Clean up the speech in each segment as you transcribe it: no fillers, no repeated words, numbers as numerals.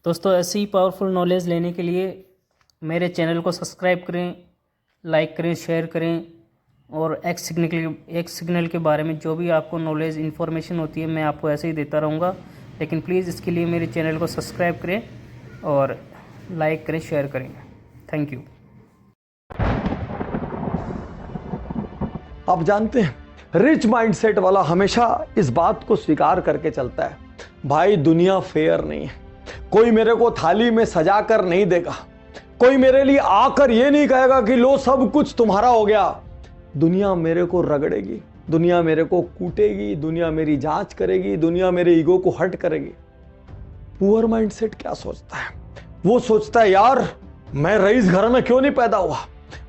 दोस्तों, ऐसी ही powerful knowledge लेने के लिए मेरे चैनल को सब्सक्राइब करें, लाइक करें, शेयर करें। और एक्स सिग्नल के बारे में जो भी आपको नॉलेज इन्फॉर्मेशन होती है मैं आपको ऐसे ही देता रहूँगा। लेकिन प्लीज़ इसके लिए मेरे चैनल को सब्सक्राइब करें और लाइक करें, शेयर करें। Thank you. आप जानते हैं, रिच माइंडसेट वाला हमेशा इस बात को स्वीकार करके चलता है, भाई दुनिया फेयर नहीं है। कोई मेरे को थाली में सजा कर नहीं देगा, कोई मेरे लिए आकर ये नहीं कहेगा कि लो सब कुछ तुम्हारा हो गया। दुनिया मेरे को रगड़ेगी, दुनिया मेरे को कूटेगी, दुनिया मेरी जांच करेगी, दुनिया मेरे ईगो को हर्ट करेगी। पुअर माइंडसेट क्या सोचता है? वो सोचता है यार मैं रईस घर में क्यों नहीं पैदा हुआ,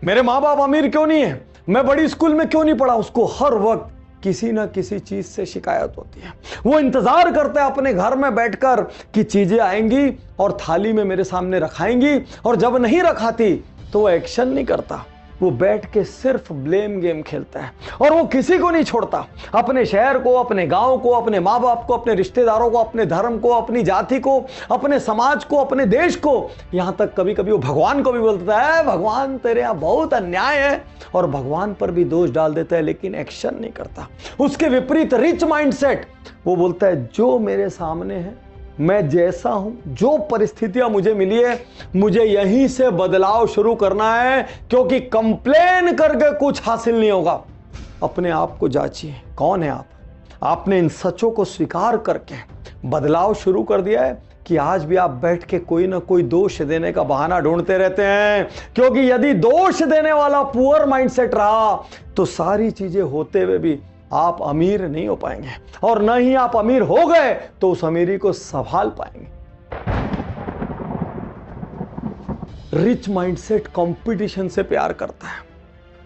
मेरे माँ बाप अमीर क्यों नहीं है, मैं बड़ी स्कूल में क्यों नहीं पढ़ा। उसको हर वक्त किसी ना किसी चीज से शिकायत होती है। वो इंतजार करता है अपने घर में बैठकर कि चीजें आएंगी और थाली में मेरे सामने रखाएंगी, और जब नहीं रखाती तो वो एक्शन नहीं करता। वो बैठ के सिर्फ ब्लेम गेम खेलता है और वो किसी को नहीं छोड़ता। अपने शहर को, अपने गांव को, अपने माँ बाप को, अपने रिश्तेदारों को, अपने धर्म को, अपनी जाति को, अपने समाज को, अपने देश को, यहां तक कभी कभी वो भगवान को भी बोलता है भगवान तेरे यहां बहुत अन्याय है, और भगवान पर भी दोष डाल देता है, लेकिन एक्शन नहीं करता। उसके विपरीत रिच माइंडसेट, वो बोलता है जो मेरे सामने है, मैं जैसा हूं, जो परिस्थितियां मुझे मिली है, मुझे यहीं से बदलाव शुरू करना है, क्योंकि कंप्लेन करके कुछ हासिल नहीं होगा। अपने आप को जांचिए, कौन है आप? आपने इन सचों को स्वीकार करके बदलाव शुरू कर दिया है कि आज भी आप बैठ के कोई ना कोई दोष देने का बहाना ढूंढते रहते हैं? क्योंकि यदि दोष देने वाला पुअर माइंडसेट रहा तो सारी चीजें होते हुए भी आप अमीर नहीं हो पाएंगे, और न ही आप अमीर हो गए तो उस अमीरी को संभाल पाएंगे। रिच माइंडसेट कंपटीशन से प्यार करता है।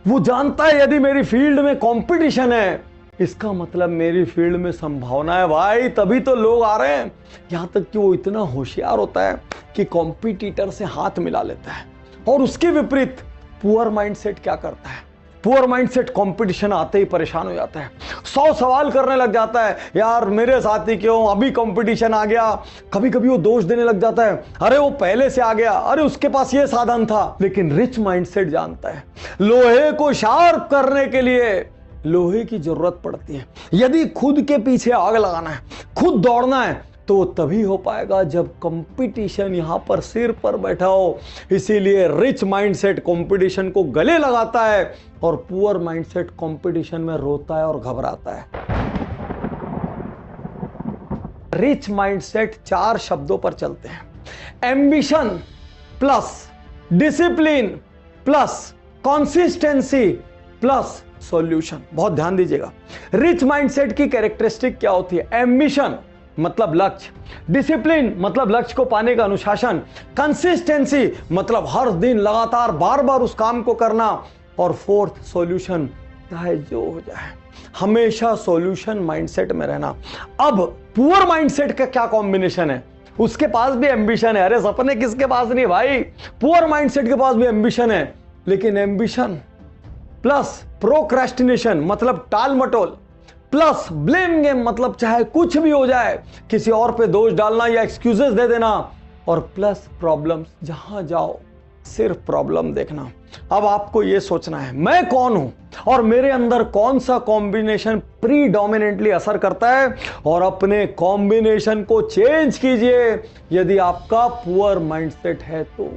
वो जानता है यदि मेरी फील्ड में कंपटीशन है, इसका मतलब मेरी फील्ड में संभावना है भाई, तभी तो लोग आ रहे हैं। यहां तक कि वो इतना होशियार होता है कि कॉम्पिटिटर से हाथ मिला लेता है। और उसके विपरीत पुअर माइंडसेट क्या करता है? पुअर माइंडसेट कंपटीशन आते ही परेशान हो जाता है, 100 सवाल करने लग जाता है, यार मेरे साथ ही क्यों, अभी कंपटीशन आ गया। कभी कभी वो दोष देने लग जाता है, अरे वो पहले से आ गया, अरे उसके पास ये साधन था। लेकिन रिच माइंडसेट जानता है लोहे को शार्प करने के लिए लोहे की जरूरत पड़ती है। यदि खुद के पीछे आग लगाना है, खुद दौड़ना है, तो तभी हो पाएगा जब कंपटीशन यहां पर सिर पर बैठा हो। इसीलिए रिच माइंडसेट कंपटीशन को गले लगाता है और पुअर माइंडसेट कंपटीशन में रोता है और घबराता है। रिच माइंडसेट 4 शब्दों पर चलते हैं, ambition plus discipline plus consistency plus solution. बहुत ध्यान दीजिएगा, रिच माइंडसेट की कैरेक्टरिस्टिक क्या होती है? एम्बिशन मतलब लक्ष्य, डिसिप्लिन मतलब लक्ष्य को पाने का अनुशासन, कंसिस्टेंसी मतलब हर दिन लगातार बार बार उस काम को करना, और फोर्थ सॉल्यूशन, चाहे जो हो जाए हमेशा सॉल्यूशन माइंडसेट में रहना। अब पुअर माइंडसेट का क्या कॉम्बिनेशन है? उसके पास भी एम्बिशन है, अरे सपने किसके पास नहीं भाई, पुअर माइंडसेट के पास भी एम्बिशन है, लेकिन एम्बिशन प्लस प्रोक्रेस्टिनेशन मतलब टाल मटोल प्लस ब्लेम गेम मतलब चाहे कुछ भी हो जाए किसी और पे दोष डालना या एक्सक्यूजेस दे देना, और प्लस प्रॉब्लम्स, जहां जाओ सिर्फ प्रॉब्लम देखना। अब आपको यह सोचना है मैं कौन हूं और मेरे अंदर कौन सा कॉम्बिनेशन प्रीडोमिनेंटली असर करता है, और अपने कॉम्बिनेशन को चेंज कीजिए यदि आपका पुअर माइंडसेट है तो।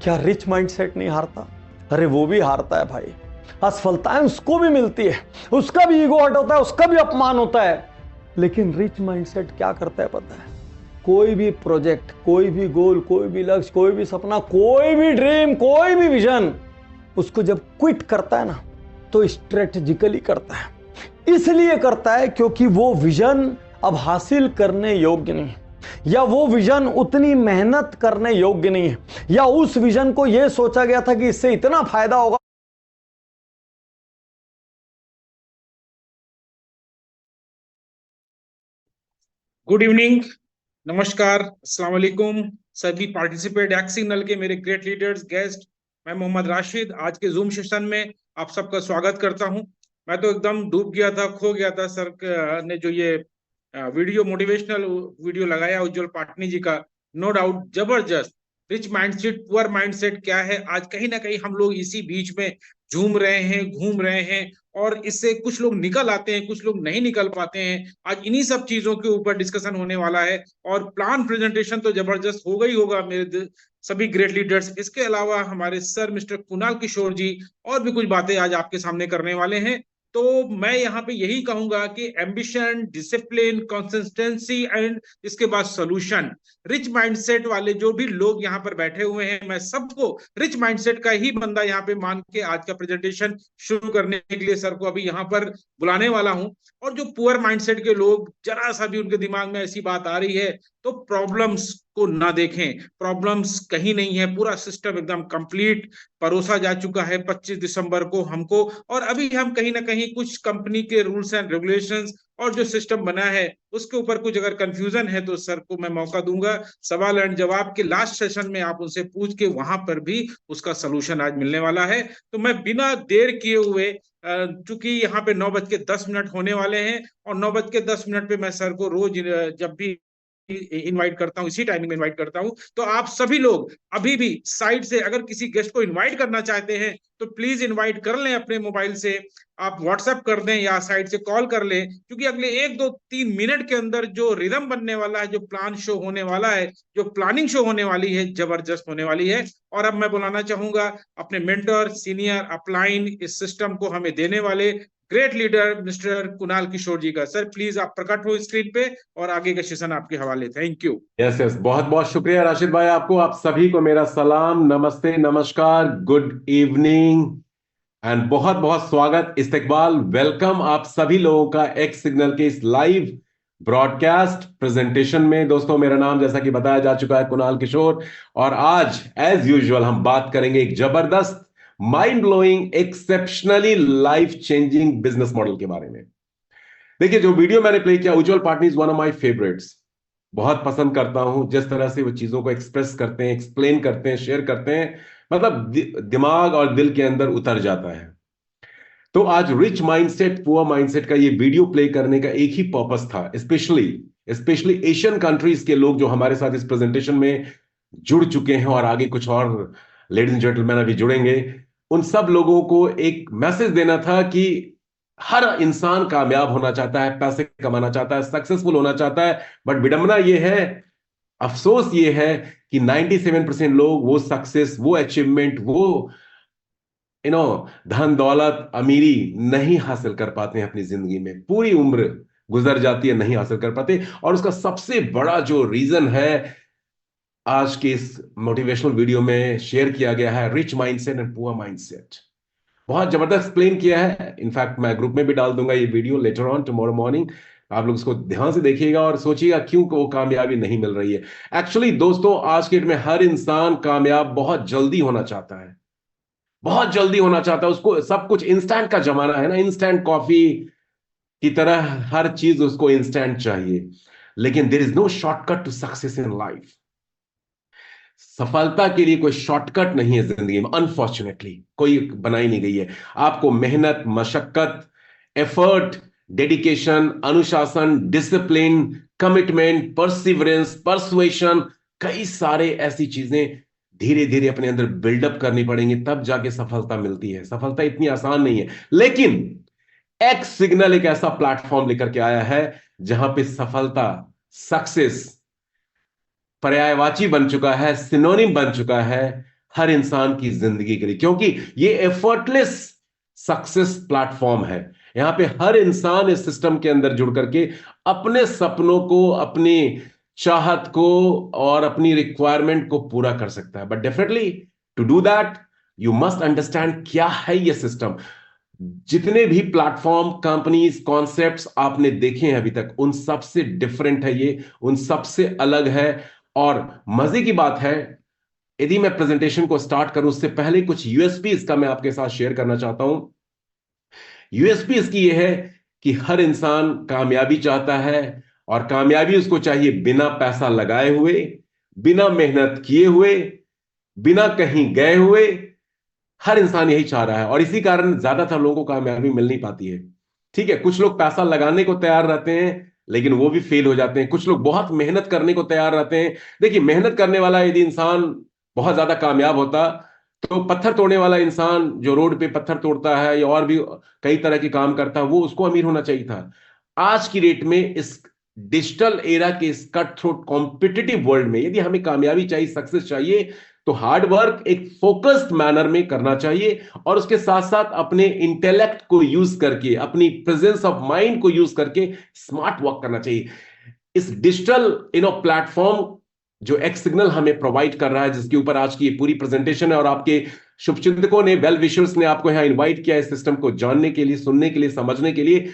क्या रिच माइंडसेट नहीं हारता? अरे वो भी हारता है भाई, असफलताएं उसको भी मिलती है, उसका भी ईगो हर्ट होता है, उसका भी अपमान होता है। लेकिन रिच माइंडसेट क्या करता है पता है? कोई भी प्रोजेक्ट, कोई भी गोल, कोई भी लक्ष्य, कोई भी सपना, कोई भी ड्रीम, कोई भी विजन, उसको जब क्विट करता है ना तो स्ट्रेटेजिकली करता है। इसलिए करता है क्योंकि वो विजन अब हासिल करने योग्य नहीं है, या वो विजन उतनी मेहनत करने योग्य नहीं है, या उस विजन को यह सोचा गया था कि इससे इतना फायदा होगा। गुड इवनिंग, नमस्कार, अस्सलाम वालेकुम सभी पार्टिसिपेट एक्स सिग्नल के मेरे ग्रेट लीडर्स, गेस्ट। मैं मोहम्मद राशिद आज के जूम सेशन में आप सबका स्वागत करता हूं। मैं तो एकदम डूब गया था, खो गया था। सर ने जो ये वीडियो, मोटिवेशनल वीडियो लगाया उज्जवल पाटनी जी का, नो डाउट जबरदस्त। रिच माइंडसेट, पुअर माइंडसेट क्या है, आज कहीं ना कहीं हम लोग इसी बीच में झूम रहे हैं, घूम रहे हैं, और इससे कुछ लोग निकल आते हैं, कुछ लोग नहीं निकल पाते हैं। आज इन्हीं सब चीजों के ऊपर डिस्कशन होने वाला है, और प्लान प्रेजेंटेशन तो जबरदस्त होगा ही होगा मेरे सभी ग्रेट लीडर्स। इसके अलावा हमारे सर मिस्टर कुणाल किशोर जी और भी कुछ बातें आज आपके सामने करने वाले हैं। तो मैं यहाँ पे यही कहूंगा कि एम्बिशन, डिसिप्लिन, कंसिस्टेंसी एंड इसके बाद सोल्यूशन, रिच माइंडसेट वाले जो भी लोग यहाँ पर बैठे हुए हैं, मैं सबको रिच माइंडसेट का ही बंदा यहाँ पे मान के आज का प्रेजेंटेशन शुरू करने के लिए सर को अभी यहाँ पर बुलाने वाला हूं। और जो पुअर माइंडसेट के लोग, जरा सा भी उनके दिमाग में ऐसी बात आ रही है तो प्रॉब्लम्स को ना देखें, प्रॉब्लम्स कहीं नहीं है, पूरा सिस्टम एकदम कंप्लीट परोसा जा चुका है 25 दिसंबर को हमको। और अभी हम कहीं ना कहीं कुछ कंपनी के रूल्स एंड रेगुलेशंस और जो सिस्टम बना है उसके ऊपर कुछ अगर कंफ्यूजन है तो सर को मैं मौका दूंगा सवाल एंड जवाब के लास्ट सेशन में, आप उनसे पूछ के वहां पर भी उसका सोल्यूशन आज मिलने वाला है। तो मैं बिना देर किए हुए, चूंकि यहाँ पे 9:10 होने वाले हैं, और 9:10 पे मैं सर को रोज जब भी इनवाइट करता हूं, इसी टाइमिंग में इनवाइट करता हूं। तो आप सभी लोग अभी भी साइड से अगर किसी गेस्ट को इनवाइट करना चाहते हैं तो प्लीज इनवाइट कर लें अपने मोबाइल से, आप व्हाट्सएप कर दें या साइड से कॉल कर लें, क्योंकि अगले 1 2 3 मिनट के अंदर जो रिदम बनने वाला है, जो प्लान शो होने वाला है, जो प्लानिंग शो होने वाली है, जबरदस्त होने वाली है। और अब मैं बुलाना चाहूंगा अपने मेंटर, सीनियर अपलाइन इस सिस्टम को हमें देने वाले ग्रेट लीडर मिस्टर कुणाल किशोर जी का। सर प्लीज आप प्रकट हो स्क्रीन पे और आगे का सेशन आपके हवाले। Thank you. यस यस, बहुत बहुत शुक्रिया राशिद भाई आपको। आप सभी को मेरा सलाम, नमस्ते, नमस्कार, गुड इवनिंग एंड बहुत बहुत स्वागत, इस्तकबाल, वेलकम आप सभी लोगों का एक्स सिग्नल के इस लाइव ब्रॉडकास्ट प्रेजेंटेशन में। दोस्तों मेरा नाम जैसा कि बताया जा चुका है कुणाल किशोर, और आज एज यूजुअल हम बात करेंगे एक जबरदस्त, mind blowing, exceptionally life changing business model के बारे में। देखिए, जो वीडियो मैंने प्ले किया, Ujjwal Patni is one of my favourites. बहुत पसंद करता हूं जिस तरह से वो चीजों को एक्सप्रेस करते हैं, एक्सप्लेन करते हैं, शेयर करते हैं, मतलब दिमाग और दिल के अंदर उतर जाता है। तो आज रिच माइंडसेट, पुअर माइंडसेट का ये वीडियो प्ले करने का एक ही पर्पस था, स्पेशली एशियन कंट्रीज के लोग जो हमारे साथ इस प्रेजेंटेशन में जुड़ चुके हैं, और आगे कुछ और लेडीज एंड जेंटलमैन अभी जुड़ेंगे, उन सब लोगों को एक मैसेज देना था कि हर इंसान कामयाब होना चाहता है, पैसे कमाना चाहता है, सक्सेसफुल होना चाहता है, बट विडंबना यह है, अफसोस यह है कि 97% लोग वो सक्सेस, वो अचीवमेंट, वो धन दौलत, अमीरी नहीं हासिल कर पाते हैं अपनी जिंदगी में। पूरी उम्र गुजर जाती है, नहीं हासिल कर पाते। और उसका सबसे बड़ा जो रीजन है, आज के इस मोटिवेशनल वीडियो में शेयर किया गया है, rich mindset and poor mindset. बहुत जबरदस्त एक्सप्लेन किया है। इनफैक्ट मैं ग्रुप में भी डाल दूंगा ये video later on tomorrow morning. आप लोग इसको ध्यान से देखिएगा और सोचिएगा क्यों वो कामयाबी नहीं मिल रही है। एक्चुअली दोस्तों, आज के डेट में हर इंसान कामयाब बहुत जल्दी होना चाहता है, बहुत जल्दी होना चाहता है। उसको सब कुछ इंस्टेंट का जमाना है ना, इंस्टेंट कॉफी की तरह हर चीज उसको इंस्टेंट चाहिए। लेकिन there is no shortcut to success in life. सफलता के लिए कोई शॉर्टकट नहीं है जिंदगी में, अनफॉर्चुनेटली कोई बनाई नहीं गई है। आपको मेहनत, मशक्कत, एफर्ट, डेडिकेशन, अनुशासन, डिसिप्लिन, कमिटमेंट, परसिवरेंस, परसुएशन, कई सारे ऐसी चीजें धीरे धीरे अपने अंदर बिल्डअप करनी पड़ेंगी, तब जाके सफलता मिलती है। सफलता इतनी आसान नहीं है। लेकिन एक्स सिग्नल एक ऐसा प्लेटफॉर्म लेकर के आया है जहां पे सफलता, सक्सेस पर्यायवाची बन चुका है, सिनोनिम बन चुका है हर इंसान की जिंदगी के लिए, क्योंकि ये एफर्टलेस सक्सेस प्लेटफॉर्म है। यहां पे हर इंसान इस सिस्टम के अंदर जुड़ करके अपने सपनों को, अपनी चाहत को और अपनी रिक्वायरमेंट को पूरा कर सकता है। But definitely to do that you must understand क्या है ये सिस्टम। जितने भी प्लेटफॉर्म, कंपनीज, कॉन्सेप्ट्स आपने देखे हैं अभी तक, उन सबसे डिफरेंट है ये, उन सबसे अलग है। और मजे की बात है, यदि मैं प्रेजेंटेशन को स्टार्ट करूं उससे पहले कुछ यूएसपी इसका मैं आपके साथ शेयर करना चाहता हूं। यूएसपी इसकी यह है कि हर इंसान कामयाबी चाहता है, और कामयाबी उसको चाहिए बिना पैसा लगाए हुए, बिना मेहनत किए हुए, बिना कहीं गए हुए। हर इंसान यही चाह रहा है, और इसी कारण ज्यादातर लोगों को कामयाबी मिल नहीं पाती है। ठीक है, कुछ लोग पैसा लगाने को तैयार रहते हैं, लेकिन वो भी फेल हो जाते हैं। कुछ लोग बहुत मेहनत करने को तैयार रहते हैं। देखिए, मेहनत करने वाला यदि इंसान बहुत ज्यादा कामयाब होता, तो पत्थर तोड़ने वाला इंसान जो रोड पे पत्थर तोड़ता है या और भी कई तरह के काम करता है, वो उसको अमीर होना चाहिए था। आज की डेट में, इस डिजिटल एरा के इस कट थ्रोट कॉम्पिटिटिव वर्ल्ड में, यदि हमें कामयाबी चाहिए, सक्सेस चाहिए, तो हार्ड वर्क एक फोकस्ड मैनर में करना चाहिए, और उसके साथ साथ अपने इंटेलेक्ट को यूज करके, अपनी प्रेजेंस ऑफ माइंड को यूज करके स्मार्ट वर्क करना चाहिए। इस डिजिटल प्लेटफॉर्म जो एक्स सिग्नल हमें प्रोवाइड कर रहा है, जिसके ऊपर आज की ये पूरी प्रेजेंटेशन है, और आपके शुभचिंतकों ने, वेल विशर्स ने आपको यहां इनवाइट किया इस सिस्टम को जानने के लिए, सुनने के लिए, समझने के लिए,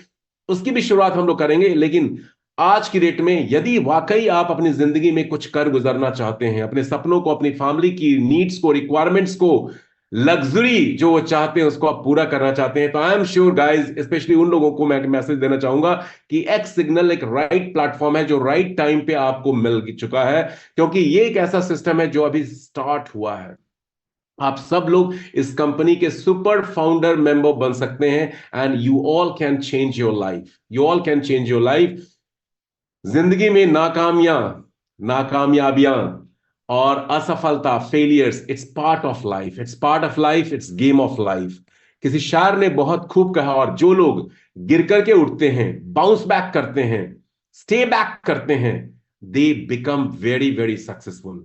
उसकी भी शुरुआत हम लोग करेंगे। लेकिन आज की डेट में यदि वाकई आप अपनी जिंदगी में कुछ कर गुजरना चाहते हैं, अपने सपनों को, अपनी फैमिली की नीड्स को, रिक्वायरमेंट्स को, लग्जरी जो वो चाहते हैं उसको आप पूरा करना चाहते हैं, तो I am sure guys, specially उन लोगों को मैं मैसेज देना चाहूंगा कि एक्स सिग्नल एक राइट प्लेटफॉर्म है, जो राइट टाइम पे आपको मिल चुका है, क्योंकि ये एक ऐसा सिस्टम है जो अभी स्टार्ट हुआ है। आप सब लोग इस कंपनी के सुपर फाउंडर मेंबर बन सकते हैं, and you all can change your life, you all can change your life. जिंदगी में नाकामयाबियां और असफलता, failures, it's part of life, it's part of life, it's game of life. किसी शायर ने बहुत खूब कहा, और जो लोग गिर करके उठते हैं, बाउंस बैक करते हैं, स्टे बैक करते हैं, they become very very successful.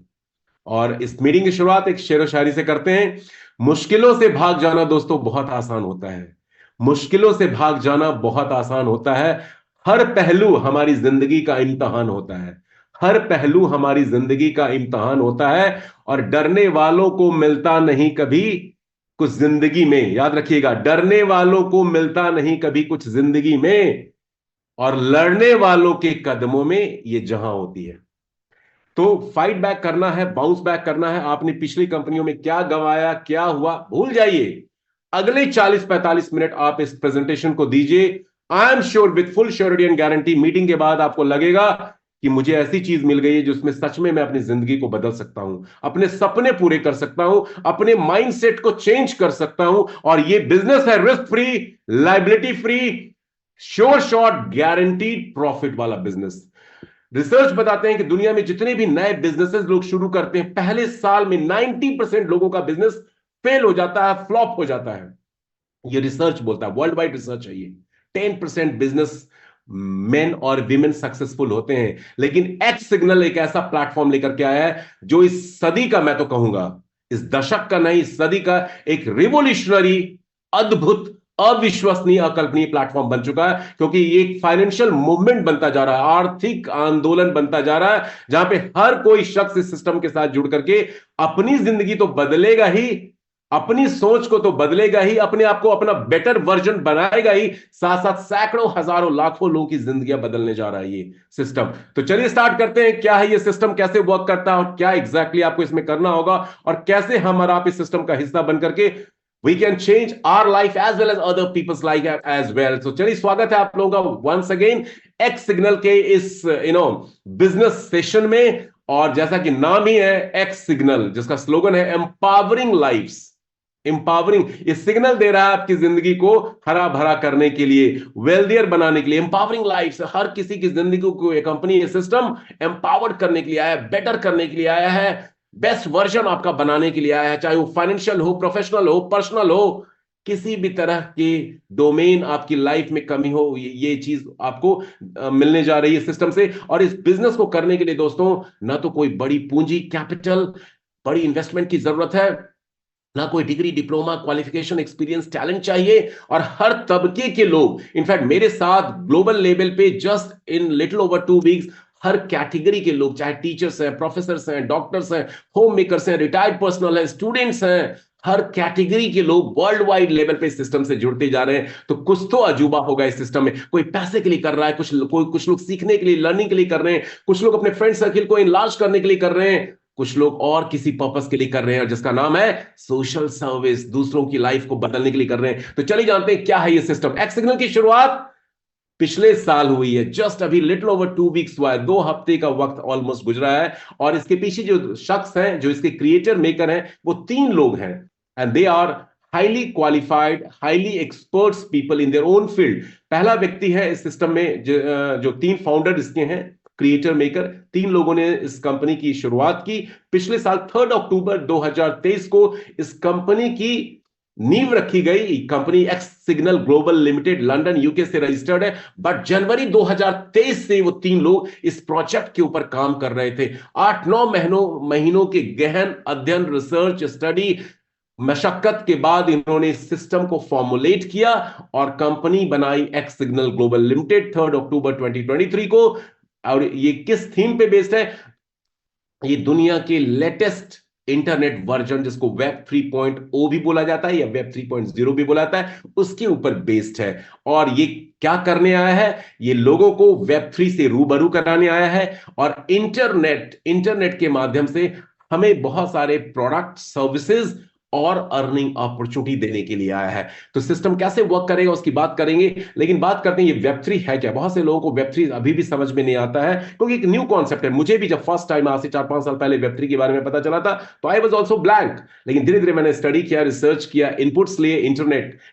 और इस मीटिंग की शुरुआत एक शेर व शायरी से करते हैं। मुश्किलों से भाग जाना दोस्तों बहुत आसान होता है, मुश्किलों से भाग जाना बहुत आसान होता है। हर पहलू हमारी जिंदगी का इम्तहान होता है, हर पहलू हमारी जिंदगी का इम्तहान होता है, और डरने वालों को मिलता नहीं कभी कुछ जिंदगी में, याद रखिएगा, डरने वालों को मिलता नहीं कभी कुछ जिंदगी में, और लड़ने वालों के कदमों में ये जहां होती है। तो फाइट बैक करना है, बाउंस बैक करना है। आपने पिछली कंपनियों में क्या गंवाया, क्या हुआ, भूल जाइए। अगले 40-45 मिनट आप इस प्रेजेंटेशन को दीजिए। I am sure, with full surety and guarantee, meeting के बाद आपको लगेगा कि मुझे ऐसी चीज मिल गई है जिसमें सच में मैं अपनी जिंदगी को बदल सकता हूं, अपने सपने पूरे कर सकता हूं, अपने माइंडसेट को चेंज कर सकता हूं, और ये बिजनेस है risk free, liability free, sure shot, guaranteed profit वाला बिजनेस। रिसर्च बताते हैं कि दुनिया में जितने भी नए बिजनेसेस लोग शुरू करते हैं, पहले साल में 90% लोगों का बिजनेस फेल हो जाता है, फ्लॉप हो जाता है। ये रिसर्च बोलता है, वर्ल्ड वाइड रिसर्च है ये। 10% बिजनेस मेन और विमेन सक्सेसफुल होते हैं। लेकिन एक्स सिग्नल एक ऐसा प्लेटफॉर्म लेकर के आया है जो इस सदी का, मैं तो कहूंगा इस दशक का नहीं, इस सदी का एक रिवोल्यूशनरी, अद्भुत, अविश्वसनीय, अकल्पनीय प्लेटफॉर्म बन चुका है, क्योंकि ये एक फाइनेंशियल मूवमेंट बनता जा रहा है, आर्थिक आंदोलन बनता जा रहा है, जहां पे हर कोई शख्स इस सिस्टम के साथ जुड़ करके अपनी जिंदगी तो बदलेगा ही, अपनी सोच को तो बदलेगा ही, अपने आप को अपना बेटर वर्जन बनाएगा ही, साथ साथ सैकड़ों, हजारों, लाखों लोगों की जिंदगियां बदलने जा रहा है ये सिस्टम। तो चलिए स्टार्ट करते हैं, क्या है ये सिस्टम, कैसे वर्क करता है, और क्या एग्जैक्टली आपको इसमें करना होगा, और कैसे हम और आप इस सिस्टम का हिस्सा बनकर के we can change our life as well as other people's life as well. So चलिए, स्वागत है आप लोगों का once again एक्स सिग्नल के इस बिजनेस सेशन में। और जैसा कि नाम ही है एक्स सिग्नल, जिसका स्लोगन है एम्पावरिंग लाइफ्स, एम्पावरिंग, ये सिग्नल दे रहा है आपकी जिंदगी को हरा भरा करने के लिए, वेल्दियर बनाने के लिए। एम्पावरिंग लाइफ्स, हर किसी की जिंदगी को ये कंपनी, ये सिस्टम एम्पावर्ड करने के लिए आया है, बेटर करने के लिए आया है, बेस्ट वर्जन आपका बनाने के लिए आया है, चाहे वो फाइनेंशियल हो, प्रोफेशनल हो, पर्सनल हो, किसी भी तरह की डोमेन आपकी लाइफ में कमी हो, ये चीज आपको मिलने जा रही है सिस्टम से। और इस बिजनेस को करने के लिए दोस्तों, ना तो कोई बड़ी पूंजी, कैपिटल, बड़ी इन्वेस्टमेंट की जरूरत है, ना कोई degree, diploma, qualification, experience, talent चाहिए, और हर तबके के लोग, इनफैक्ट मेरे साथ ग्लोबल लेवल पे just in little over 2 weeks her category के लोग, चाहे टीचर्स हैं, प्रोफेसर्स हैं, डॉक्टर्स हैं, होम मेकर्स हैं, रिटायर्ड पर्सनल हैं, स्टूडेंट्स हैं, हर कैटेगरी के लोग वर्ल्ड वाइड लेवल पे इस सिस्टम से जुड़ते जा रहे हैं। तो कुछ तो अजूबा होगा इस सिस्टम में। कोई पैसे के लिए कर रहा है, कुछ लोग सीखने के लिए, लर्निंग के लिए कर रहे हैं, कुछ लोग अपने फ्रेंड सर्किल को इनलार्ज करने के लिए कर रहे हैं, कुछ लोग और किसी पर्पस के लिए कर रहे हैं, जिसका नाम है सोशल सर्विस, दूसरों की लाइफ को बदलने के लिए कर रहे हैं। तो चलिए जानते हैं क्या है ये सिस्टम। एक्स सिग्नल की शुरुआत पिछले साल हुई है, जस्ट अभी लिटिल ओवर 2 वीक्स हुआ है, 2 हफ्ते का वक्त ऑलमोस्ट गुजरा है। और इसके पीछे जो शख्स हैं, जो इसके क्रिएटर मेकर हैं, वो 3 लोग हैं, and they are highly qualified, highly experts people in their own field. पहला व्यक्ति है इस सिस्टम में जो 3 फाउंडर इसके हैं, क्रिएटर मेकर, 3 लोगों ने इस कंपनी की शुरुआत की। पिछले साल 3 अक्टूबर 2023 को इस कंपनी की नींव रखी गई। Company x signal global limited London UK से रजिस्टर्ड है, बट जनवरी 2023 से वो 3 लोग इस प्रोजेक्ट के ऊपर काम कर रहे थे। 8-9 महीनों के गहन अध्ययन, रिसर्च, स्टडी, मशक्कत के बाद इन्होंने इस सिस्टम को फॉर्मुलेट किया और कंपनी बनाई एक्स सिग्नल ग्लोबल लिमिटेड 3 अक्टूबर 2023 को। और ये किस थीम पे बेस्ड है? ये दुनिया के लेटेस्ट इंटरनेट वर्जन, जिसको वेब 3.0 भी बोला जाता है या वेब 3.0 भी बोला जाता है, उसके ऊपर बेस्ड है। और ये क्या करने आया है? ये लोगों को वेब 3 से रूबरू कराने आया है और इंटरनेट के माध्यम से हमें बहुत सारे प्रोडक्ट, सर्विसेज और अर्निंग अपॉर्चुनिटी देने के लिए आया है। तो सिस्टम कैसे वर्क करेगा उसकी बात करेंगे, लेकिन बात करते हैं ये वेब 3 है क्या। बहुत से लोगों को वेब 3 अभी भी समझ में नहीं आता है, क्योंकि एक न्यू कॉन्सेप्ट है। मुझे भी जब फर्स्ट टाइम आज से 4-5 साल पहले वेब 3 के बारे में पता चला था, तो आई वाज आल्सो ब्लैंक। लेकिन धीरे धीरे मैंने स्टडी किया, रिसर्च किया, इनपुट्स लिए।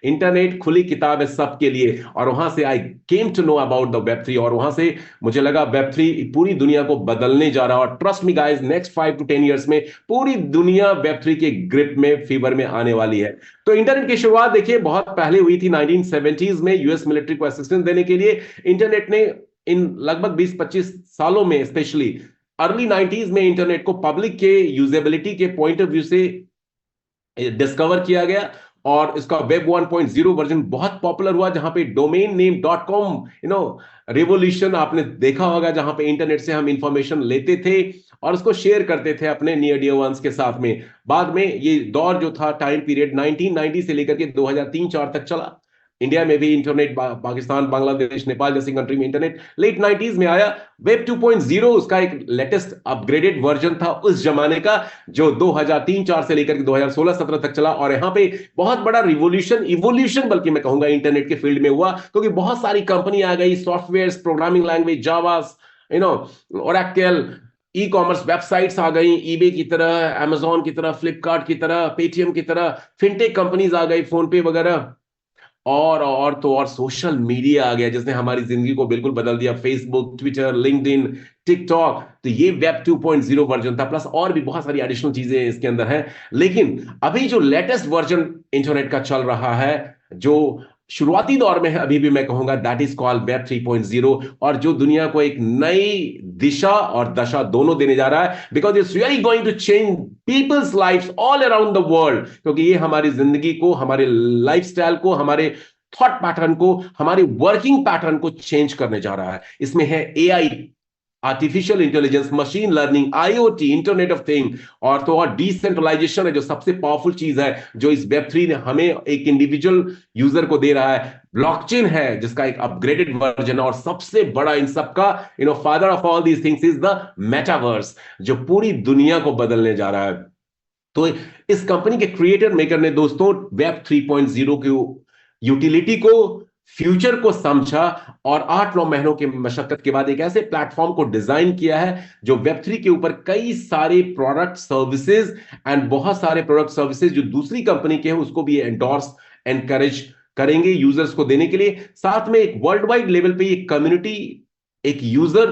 इंटरनेट खुली किताब है सबके लिए, और वहां से I came to know about the web 3, और वहां से मुझे लगा वेब 3 पूरी दुनिया को बदलने जा रहा है। और trust me guys, next 5 to 10 years में पूरी दुनिया वेब 3 के ग्रिप में, फीवर में आने वाली है। तो इंटरनेट की शुरुआत देखिए बहुत पहले हुई थी 1970s में, यूएस मिलिट्री को असिस्टेंस देने के लिए। इंटरनेट ने इन लगभग 20-25 सालों में, स्पेशली अर्ली 90s में, इंटरनेट को पब्लिक के यूजेबिलिटी के पॉइंट ऑफ व्यू से डिस्कवर किया गया और इसका वेब 1.0 वर्जन बहुत पॉपुलर हुआ, जहां पे डोमेन नेम .com रेवोल्यूशन आपने देखा होगा, जहां पे इंटरनेट से हम इंफॉर्मेशन लेते थे और उसको शेयर करते थे अपने नियर डियर वंस के साथ में। बाद में ये दौर जो था, टाइम पीरियड 1990 से लेकर के 2003-4 तक चला। इंडिया में भी इंटरनेट, पाकिस्तान, बांग्लादेश, नेपाल जैसी कंट्री में इंटरनेट लेट 90s में आया। वेब 2.0 उसका एक लेटेस्ट अपग्रेडेड वर्जन था उस जमाने का, जो 2003-4 से लेकर के 2016-17 तक चला। और यहां पे बहुत बड़ा इवोल्यूशन बल्कि मैं कहूंगा इंटरनेट के फील्ड में हुआ, क्योंकि बहुत सारी कंपनी आ गई, सॉफ्टवेयर, प्रोग्रामिंग लैंग्वेज, जावा, ओरेकल, ई कॉमर्स वेबसाइट्स आ गई, ईबे की तरह, अमेजॉन की तरह, फ्लिपकार्ट की तरह, पेटीएम की तरह, फिनटेक कंपनीज आ गई, फोन पे वगैरह, और सोशल मीडिया आ गया जिसने हमारी जिंदगी को बिल्कुल बदल दिया। Facebook, Twitter, LinkedIn, TikTok. तो ये वेब 2.0 वर्जन था, प्लस और भी बहुत सारी एडिशनल चीजें इसके अंदर हैं। लेकिन अभी जो लेटेस्ट वर्जन इंटरनेट का चल रहा है, जो शुरुआती दौर में है, अभी भी मैं कहूंगा दैट इज कॉल्ड वेब 3.0, और जो दुनिया को एक नई दिशा और दशा दोनों देने जा रहा है, because it's really going to change people's lifes all around the world. क्योंकि ये हमारी जिंदगी को, हमारे लाइफस्टाइल को, हमारे थॉट पैटर्न को, हमारे वर्किंग पैटर्न को चेंज करने जा रहा है। इसमें है AI, artificial intelligence, machine learning, IoT, internet of thing, और डिसेंट्रलाइजेशन है जो सबसे पावरफुल चीज है जो इस वेब 3 ने हमें एक इंडिविजुअल यूजर को दे रहा है। ब्लॉकचेन है जिसका एक अपग्रेडेड वर्जन है, और सबसे बड़ा इन सबका father of all these things is the metaverse, जो पूरी दुनिया को बदलने जा रहा है। तो इस कंपनी के क्रिएटर मेकर ने दोस्तों वेब 3.0 की यूटिलिटी को, फ्यूचर को समझा और 8-9 महीनों के मशक्कत के बाद एक ऐसे प्लेटफॉर्म को डिजाइन किया है जो वेब 3 के ऊपर कई सारे प्रोडक्ट सर्विसेज एंड बहुत सारे प्रोडक्ट सर्विसेज जो दूसरी कंपनी के हैं उसको भी एंडोर्स, एनकरेज करेंगे यूजर्स को देने के लिए। साथ में एक वर्ल्ड वाइड लेवल पे एक कम्युनिटी, एक यूजर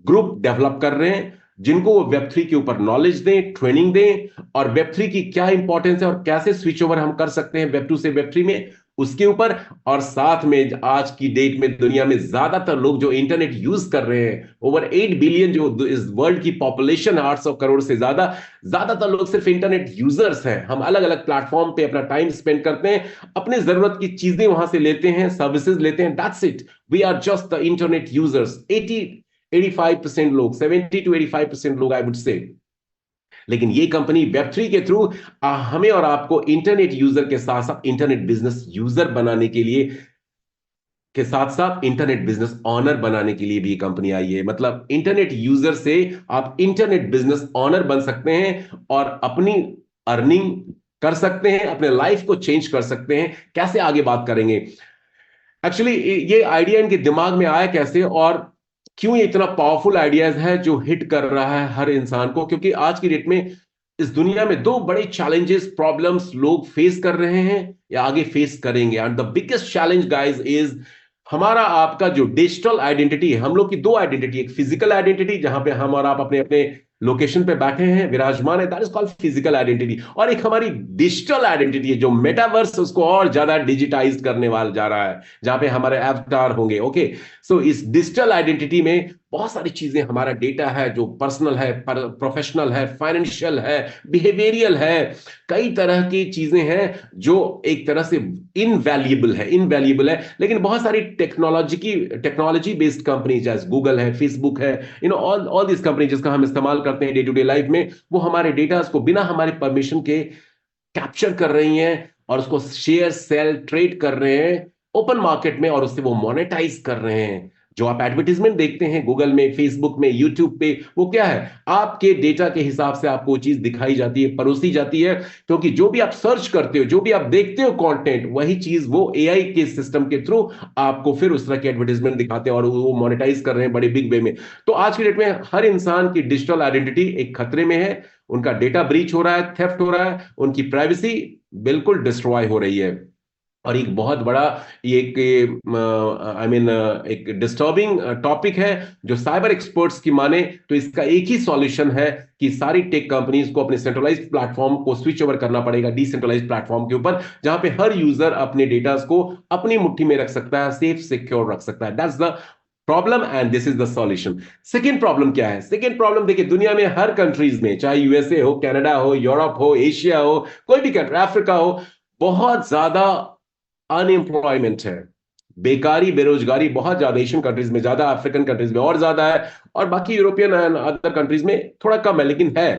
ग्रुप डेवलप कर रहे हैं, जिनको वो वेब 3 के ऊपर नॉलेज दें, ट्रेनिंग दें, और वेब 3 की क्या इंपॉर्टेंस है और कैसे स्विच ओवर हम कर सकते हैं वेब 2 से वेब 3 में, उसके ऊपर। और साथ में आज की डेट में दुनिया में ज्यादातर लोग जो इंटरनेट यूज कर रहे हैं, ओवर 8 बिलियन जो इस वर्ल्ड की पॉपुलेशन है, 800 करोड़ से ज्यादातर लोग सिर्फ इंटरनेट यूजर्स हैं। हम अलग अलग प्लेटफॉर्म पे अपना टाइम स्पेंड करते हैं, अपने जरूरत की चीजें वहां से लेते हैं, सर्विसेज लेते हैं, that's it. We are just the internet users. 85% लोग, 70 to 85% लोग आई वुड से। लेकिन ये कंपनी वेब 3 के थ्रू हमें और आपको इंटरनेट यूजर के साथ साथ इंटरनेट बिजनेस यूजर बनाने के लिए, के साथ साथ इंटरनेट बिजनेस ऑनर बनाने के लिए भी कंपनी आई है। मतलब इंटरनेट यूजर से आप इंटरनेट बिजनेस ऑनर बन सकते हैं और अपनी अर्निंग कर सकते हैं, अपने लाइफ को चेंज कर सकते हैं। कैसे, आगे बात करेंगे। एक्चुअली ये आइडिया इनके दिमाग में आया कैसे और क्यों ये इतना पावरफुल आइडियाज है जो हिट कर रहा है हर इंसान को, क्योंकि आज की डेट में इस दुनिया में दो बड़े चैलेंजेस प्रॉब्लम्स लोग फेस कर रहे हैं या आगे फेस करेंगे, and the biggest challenge guys is हमारा आपका जो डिजिटल आइडेंटिटी है। हम लोग की दो आइडेंटिटी, एक फिजिकल आइडेंटिटी जहां पे हम और आप अपने अपने लोकेशन पे बैठे हैं, विराजमान है, that is called physical identity, और एक हमारी डिजिटल आइडेंटिटी है जो मेटावर्स उसको और ज्यादा डिजिटाइज करने वाला जा रहा है, जहां पे हमारे अवतार होंगे। ओके, सो इस डिजिटल आइडेंटिटी में बहुत सारी चीजें, हमारा डेटा है जो पर्सनल है, प्रोफेशनल है, फाइनेंशियल है, बिहेवियरियल है, कई तरह की चीजें हैं जो एक तरह से इनवैल्यूएबल है। लेकिन बहुत सारी टेक्नोलॉजी बेस्ड कंपनी जैसे गूगल है, फेसबुक है, ऑल दिस कंपनी जिसका हम इस्तेमाल करते हैं डे टू डे लाइफ में, वो हमारे डेटा को बिना हमारे परमिशन के कैप्चर कर रही हैं और उसको शेयर सेल ट्रेड कर रहे हैं ओपन मार्केट में, और उससे वो मोनेटाइज कर रहे हैं। जो आप एडवर्टीजमेंट देखते हैं गूगल में, फेसबुक में, यूट्यूब पे, वो क्या है, आपके डेटा के हिसाब से आपको चीज दिखाई जाती है, परोसी जाती है, क्योंकि जो भी आप सर्च करते हो, जो भी आप देखते हो कंटेंट, वही चीज वो एआई के सिस्टम के थ्रू आपको फिर उस तरह की एडवर्टीजमेंट दिखाते हैं और वो मोनेटाइज कर रहे हैं बड़े बिग वे में। तो आज की डेट में हर इंसान की डिजिटल आइडेंटिटी एक खतरे में है, उनका डेटा ब्रीच हो रहा है, थेफ्ट हो रहा है, उनकी प्राइवेसी बिल्कुल डिस्ट्रॉय हो रही है। और एक बहुत बड़ा ये एक डिस्टर्बिंग टॉपिक है जो साइबर एक्सपर्ट्स की माने तो इसका एक ही सॉल्यूशन है कि सारी टेक कंपनीज को अपने सेंट्रलाइज्ड प्लेटफॉर्म को स्विच ओवर करना पड़ेगा डिसेंट्रलाइज्ड प्लेटफॉर्म के ऊपर, जहां पे हर यूजर अपने डेटा को अपनी मुट्ठी में रख सकता है, सेफ सिक्योर रख सकता है। That's the problem and this is the solution. Second problem क्या है? सेकेंड प्रॉब्लम देखिए, दुनिया में हर कंट्रीज में, चाहे यूएसए हो, कनाडा हो, यूरोप हो, एशिया हो, कोई भी कंट्री, अफ्रीका हो, बहुत ज्यादा अनएम्प्लॉयमेंट है, बेकारी, बेरोजगारी बहुत ज्यादा, एशियन कंट्रीज में ज्यादा, अफ्रीकन कंट्रीज में और ज्यादा है, और बाकी यूरोपियन एंड अदर कंट्रीज में थोड़ा कम है, लेकिन है।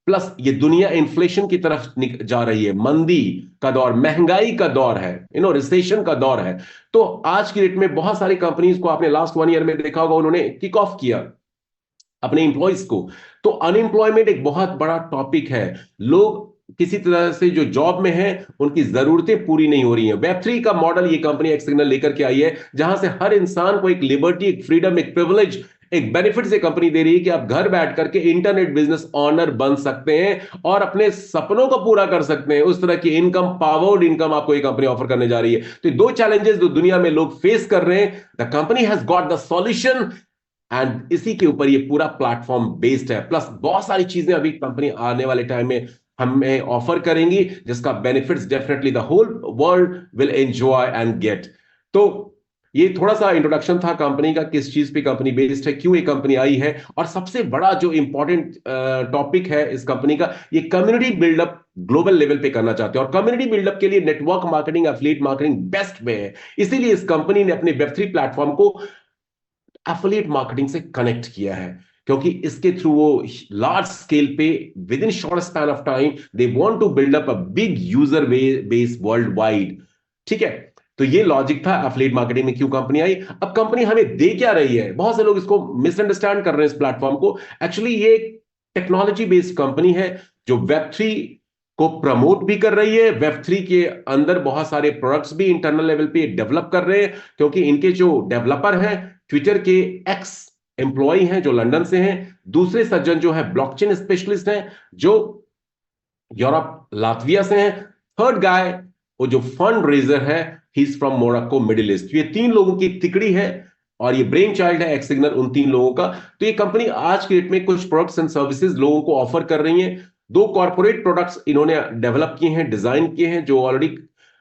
प्लस ये दुनिया इन्फ्लेशन की तरफ जा रही है, मंदी का दौर, महंगाई का दौर है, रिसेशन का दौर है। तो आज की डेट में बहुत सारी कंपनीज को आपने लास्ट 1 ईयर में देखा होगा, उन्होंने किक ऑफ किया अपने इंप्लॉइज को। तो अनएम्प्लॉयमेंट एक बहुत बड़ा टॉपिक है, लोग किसी तरह से जो जॉब में हैं उनकी जरूरतें पूरी नहीं हो रही हैं। वेब3 का मॉडल ये कंपनी एक्सिग्नल लेकर के आई है, जहां से हर इंसान को एक लिबर्टी, एक फ्रीडम, एक प्रिविलेज, एक बेनिफिट से कंपनी दे रही है कि आप घर बैठ करके इंटरनेट बिजनेस ऑनर बन सकते हैं और अपने सपनों को पूरा कर सकते हैं। उस तरह की इनकम, पावर्ड इनकम आपको ये कंपनी ऑफर करने जा रही है। तो दो चैलेंजेस जो दुनिया में लोग फेस कर रहे हैं, the company has got the solution and इसी के ऊपर ये पूरा प्लेटफॉर्म बेस्ड है। प्लस बहुत सारी चीजें अभी कंपनी आने वाले टाइम में हमें ऑफर करेंगी, जिसका benefits definitely the whole world will enjoy and get. तो ये थोड़ा सा इंट्रोडक्शन था कंपनी का, किस चीज पे कंपनी बेस्ड है, क्यों ये कंपनी आई है, और सबसे बड़ा जो इंपॉर्टेंट टॉपिक है इस कंपनी का, ये कम्युनिटी बिल्डअप ग्लोबल लेवल पे करना चाहते हैं। और कम्युनिटी बिल्डअप के लिए network marketing, affiliate marketing best way है। इसीलिए इस कंपनी ने अपने वेब3 प्लेटफॉर्म को एफिलिएट मार्केटिंग से कनेक्ट किया है, क्योंकि इसके थ्रू वो लार्ज स्केल पे with in short span of time they want to build up a big user base world wide. ठीक है, तो ये लॉजिक था एफिलिएट मार्केटिंग में क्यों कंपनी आई। अब कंपनी हमें दे क्या रही है? बहुत से लोग इसको मिसअंडरस्टैंड कर रहे हैं इस प्लेटफॉर्म को। एक्चुअली ये एक टेक्नोलॉजी बेस्ड कंपनी है जो वेब3 को प्रमोट भी कर रही है। वेब3 के अंदर बहुत सारे प्रोडक्ट्स भी इंटरनल लेवल पे डेवलप कर रहे हैं, क्योंकि इनके जो डेवलपर हैं ट्विटर के एक्स एम्प्लॉय हैं जो लंदन से हैं, दूसरे सज्जन जो है ब्लॉकचेन स्पेशलिस्ट हैं जो यूरोप, लातविया से हैं, थर्ड गाय वो जो फंड रेजर है he is from Morocco, middle east. ये 3 लोगों की तिकड़ी है और ये ब्रेन चाइल्ड है एक्सिग्नल उन 3 लोगों का। तो ये कंपनी आज के डेट में कुछ प्रोडक्ट्स एंड सर्विसेज लोगों को ऑफर कर रही है। 2 कॉर्पोरेट प्रोडक्ट्स इन्होंने डेवलप किए हैं, डिजाइन किए हैं, जो ऑलरेडी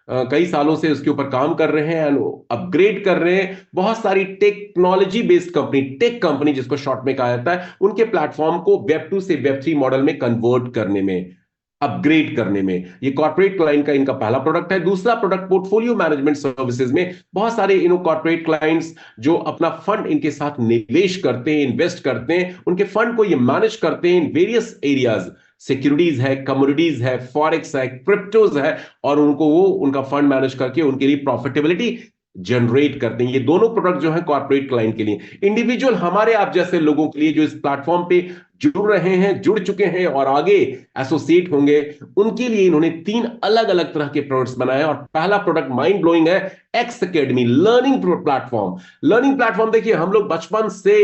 कई सालों से उसके ऊपर काम कर रहे हैं एंड अपग्रेड कर रहे हैं। बहुत सारी technology based company, tech company जिसको शॉर्ट में कहा जाता है, उनके प्लेटफॉर्म को वेब2 से वेब3 मॉडल में कन्वर्ट करने में, अपग्रेड करने में, ये कॉर्पोरेट क्लाइंट का इनका पहला प्रोडक्ट है। दूसरा प्रोडक्ट पोर्टफोलियो मैनेजमेंट सर्विसेज में बहुत सारे कॉर्पोरेट क्लाइंट्स जो अपना फंड इनके साथ निवेश करते हैं, इन्वेस्ट करते हैं, उनके फंड को ये मैनेज करते हैं इन वेरियस एरियाज, सिक्योरिटीज है, कमोडिटीज है, फॉरेक्स है, क्रिप्टोज है, और उनको वो उनका फंड मैनेज करके उनके लिए प्रॉफिटेबिलिटी जनरेट करते हैं। ये दोनों प्रोडक्ट जो है कॉर्पोरेट क्लाइंट के लिए। इंडिविजुअल हमारे आप जैसे लोगों के लिए जो इस प्लेटफॉर्म पे जुड़ रहे हैं, जुड़ चुके हैं और आगे एसोसिएट होंगे, उनके लिए इन्होंने 3 अलग अलग तरह के प्रोडक्ट्स बनाए। और पहला प्रोडक्ट माइंड ब्लोइंग है, X academy learning platform. Learning platform देखिए, हम लोग बचपन से,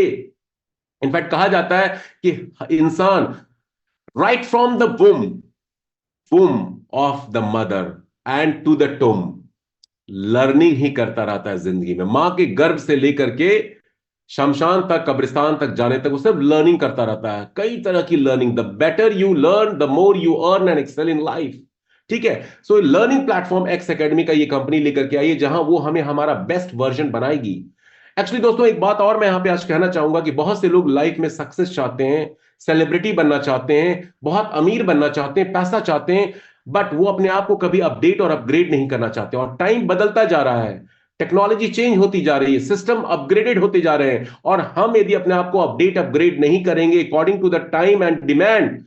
इनफैक्ट कहा जाता है कि इंसान right from the womb of the mother and to the tomb, learning ही करता रहता है जिंदगी में। मां के गर्भ से लेकर के शमशान तक, कब्रिस्तान तक जाने तक वो सब लर्निंग करता रहता है, कई तरह की learning. The better you learn the more you earn and excel in life. ठीक है, so learning platform X academy का ये कंपनी लेकर के आई है, जहां वो हमें हमारा बेस्ट वर्जन बनाएगी। एक्चुअली दोस्तों, एक बात और मैं यहां पे आज कहना चाहूंगा कि बहुत से लोग लाइफ में सक्सेस चाहते हैं, सेलिब्रिटी बनना चाहते हैं, बहुत अमीर बनना चाहते हैं, पैसा चाहते हैं, बट वो अपने आप को कभी अपडेट और अपग्रेड नहीं करना चाहते। और टाइम बदलता जा रहा है, टेक्नोलॉजी चेंज होती जा रही है, सिस्टम अपग्रेडेड होते जा रहे हैं, और हम यदि अपने आप को अपडेट अपग्रेड नहीं करेंगे according to the time and demand,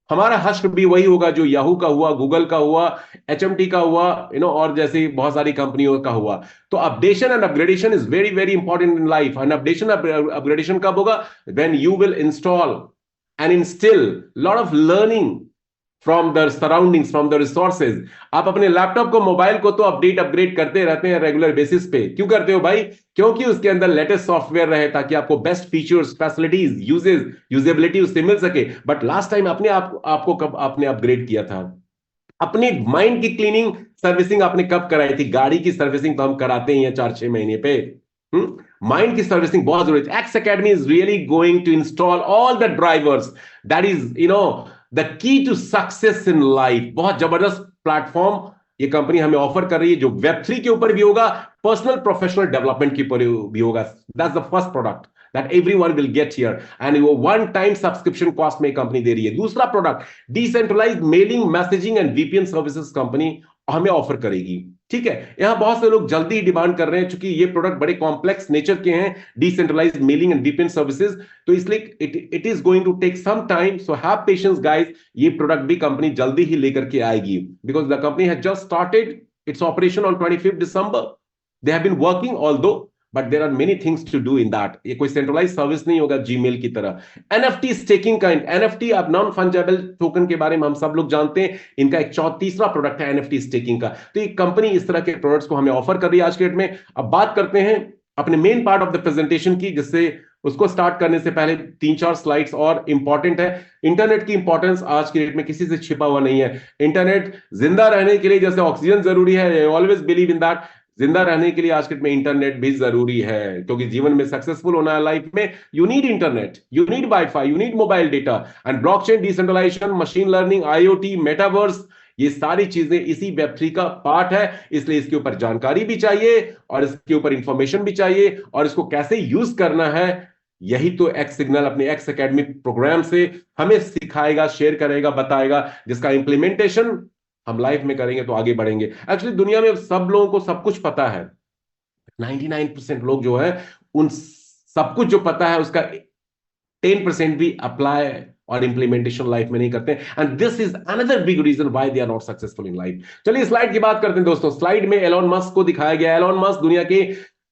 हमारा हश्र भी वही होगा जो याहू का हुआ, गूगल का हुआ, एचएमटी का हुआ, और जैसे बहुत सारी कंपनियों का हुआ। तो updation and upgradation is very very important in life. And updation upgradation कब होगा? When you will install and instil lot of learning from the surroundings, from the resources. आप अपने लैपटॉप को, मोबाइल को तो अपडेट अपग्रेड करते रहते हैं रेगुलर बेसिस पे। क्यों करते हो भाई? क्योंकि उसके अंदर लेटेस्ट सॉफ्टवेयर रहे, ताकि आपको बेस्ट फीचर्स, फैसिलिटीज, यूजेबिलिटी उससे मिल सके। बट लास्ट टाइम आपको कब आपने अपग्रेड किया था? अपने माइंड की क्लीनिंग, सर्विसिंग आपने कब कराई थी? गाड़ी की सर्विसिंग तो हम कराते ही हैं 4-6 महीने पे। माइंड की सर्विसिंग बहुत जरूरी है। X academy is really going to install all the drivers, that is the key to success in life. बहुत जबरदस्त प्लेटफॉर्म ये कंपनी हमें ऑफर कर रही है, जो वेब3 के ऊपर भी होगा, पर्सनल प्रोफेशनल डेवलपमेंट के ऊपर भी होगा। That's the first product that everyone will get here, and वो वन टाइम सब्सक्रिप्शन कॉस्ट में कंपनी दे रही है। दूसरा product, decentralized mailing, messaging and VPN services company हमें ऑफर करेगी। ठीक है, यहां बहुत से लोग जल्दी ही डिमांड कर रहे हैं, क्योंकि ये प्रोडक्ट बड़े कॉम्प्लेक्स नेचर के हैं, decentralized mailing and VPN services, तो इसलिए it is going to take some time, so have patience guys. ये प्रोडक्ट भी कंपनी जल्दी ही लेकर के आएगी, because the company has just started its operation on 25 December। They have been working although, but there are many things to do in that. ये कोई centralized service नहीं होगा जीमेल की तरह। एनएफटी स्टेकिंग का, एनएफटी अब नॉन फंजेबल टोकन के बारे में हम सब लोग जानते हैं, इनका एक तीसरा प्रोडक्ट है एनएफटी स्टेकिंग का। तो ये कंपनी इस तरह के प्रोडक्ट्स को हमें ऑफर कर रही है आज के डेट में। अब बात करते हैं अपने main part of the presentation की, जिससे उसको स्टार्ट करने से पहले 3-4 स्लाइड्स और इंपॉर्टेंट है। इंटरनेट की इंपॉर्टेंस आज के डेट में किसी से छिपा हुआ नहीं है। इंटरनेट जिंदा रहने के लिए जैसे ऑक्सीजन जरूरी है, I always believe in that, जिंदा रहने के लिए आज के डेट में इंटरनेट भी जरूरी है, क्योंकि जीवन में सक्सेसफुल होना है लाइफ में, you need internet, you need wifi, you need mobile data. And blockchain, decentralization, machine learning, IoT, metaverse, ये सारी चीजें इसी वेब3 का पार्ट है। इसलिए इसके ऊपर जानकारी भी चाहिए, और इसके ऊपर इंफॉर्मेशन भी चाहिए, और इसको कैसे यूज करना है, यही तो एक्स सिग्नल अपने एक्स एकेडमी प्रोग्राम से हमें सिखाएगा, शेयर करेगा, बताएगा, जिसका इंप्लीमेंटेशन हम लाइफ में करेंगे तो आगे बढ़ेंगे। एक्चुअली दुनिया में सब लोगों को सब कुछ पता है, 99% लोग जो है उन सब कुछ जो पता है उसका 10% भी अप्लाई और इंप्लीमेंटेशन लाइफ में नहीं करते, and this is another big reason why they are not successful in life. चलिए स्लाइड की बात करते हैं दोस्तों। स्लाइड में एलोन मस्क को दिखाया गया। एलोन मस्क दुनिया के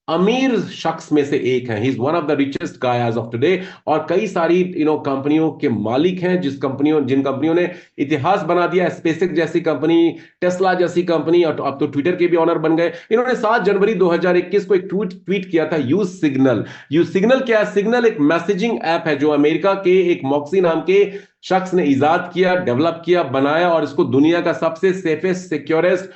अमीर शख्स में से एक है, he is one of the richest guy as of today, और कई सारी कंपनियों के मालिक हैं, जिन कंपनियों ने इतिहास बना दिया, स्पेसएक्स जैसी कंपनी, टेस्ला जैसी कंपनी, और अब तो ट्विटर के भी ऑनर बन गए। इन्होंने 7 जनवरी 2021 को एक ट्वीट किया था, यूज सिग्नल। यूज सिग्नल क्या है? सिग्नल एक मैसेजिंग ऐप है जो अमेरिका के एक मॉक्सी नाम के शख्स ने इजाद किया, डेवलप किया, बनाया, और इसको दुनिया का सबसे सेफेस्ट, सिक्योरेस्ट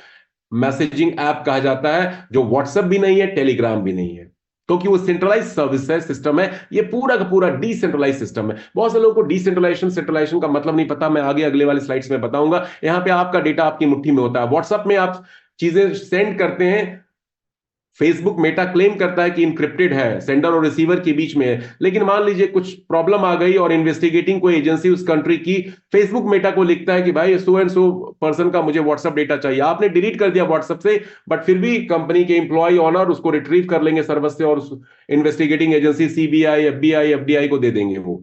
मैसेजिंग ऐप कहा जाता है, जो व्हाट्सएप भी नहीं है, टेलीग्राम भी नहीं है, क्योंकि वो सेंट्रलाइज सर्विस है, सिस्टम है। ये पूरा का पूरा डिसेंट्रलाइज सिस्टम है। बहुत से लोगों को डिसेंट्रलाइजेशन, सेंट्रलाइजेशन का मतलब नहीं पता। मैं आगे अगले वाले स्लाइड्स में बताऊंगा। यहां पे आपका डेटा आपकी मुट्ठी में होता है। व्हाट्सएप में आप चीजें सेंड करते हैं, फेसबुक मेटा क्लेम करता है कि इनक्रिप्टेड है, सेंडर और रिसीवर के बीच में है, लेकिन मान लीजिए कुछ प्रॉब्लम आ गई और इन्वेस्टिगेटिंग कोई एजेंसी उस कंट्री की फेसबुक मेटा को लिखता है कि भाई सो एंड सो पर्सन का मुझे व्हाट्सएप डेटा चाहिए। आपने डिलीट कर दिया व्हाट्सएप से, बट फिर भी कंपनी के एम्प्लॉय ऑनर उसको रिट्रीव कर लेंगे सर्वर से, और investigating agency CBI, FBI, FDI को दे देंगे वो।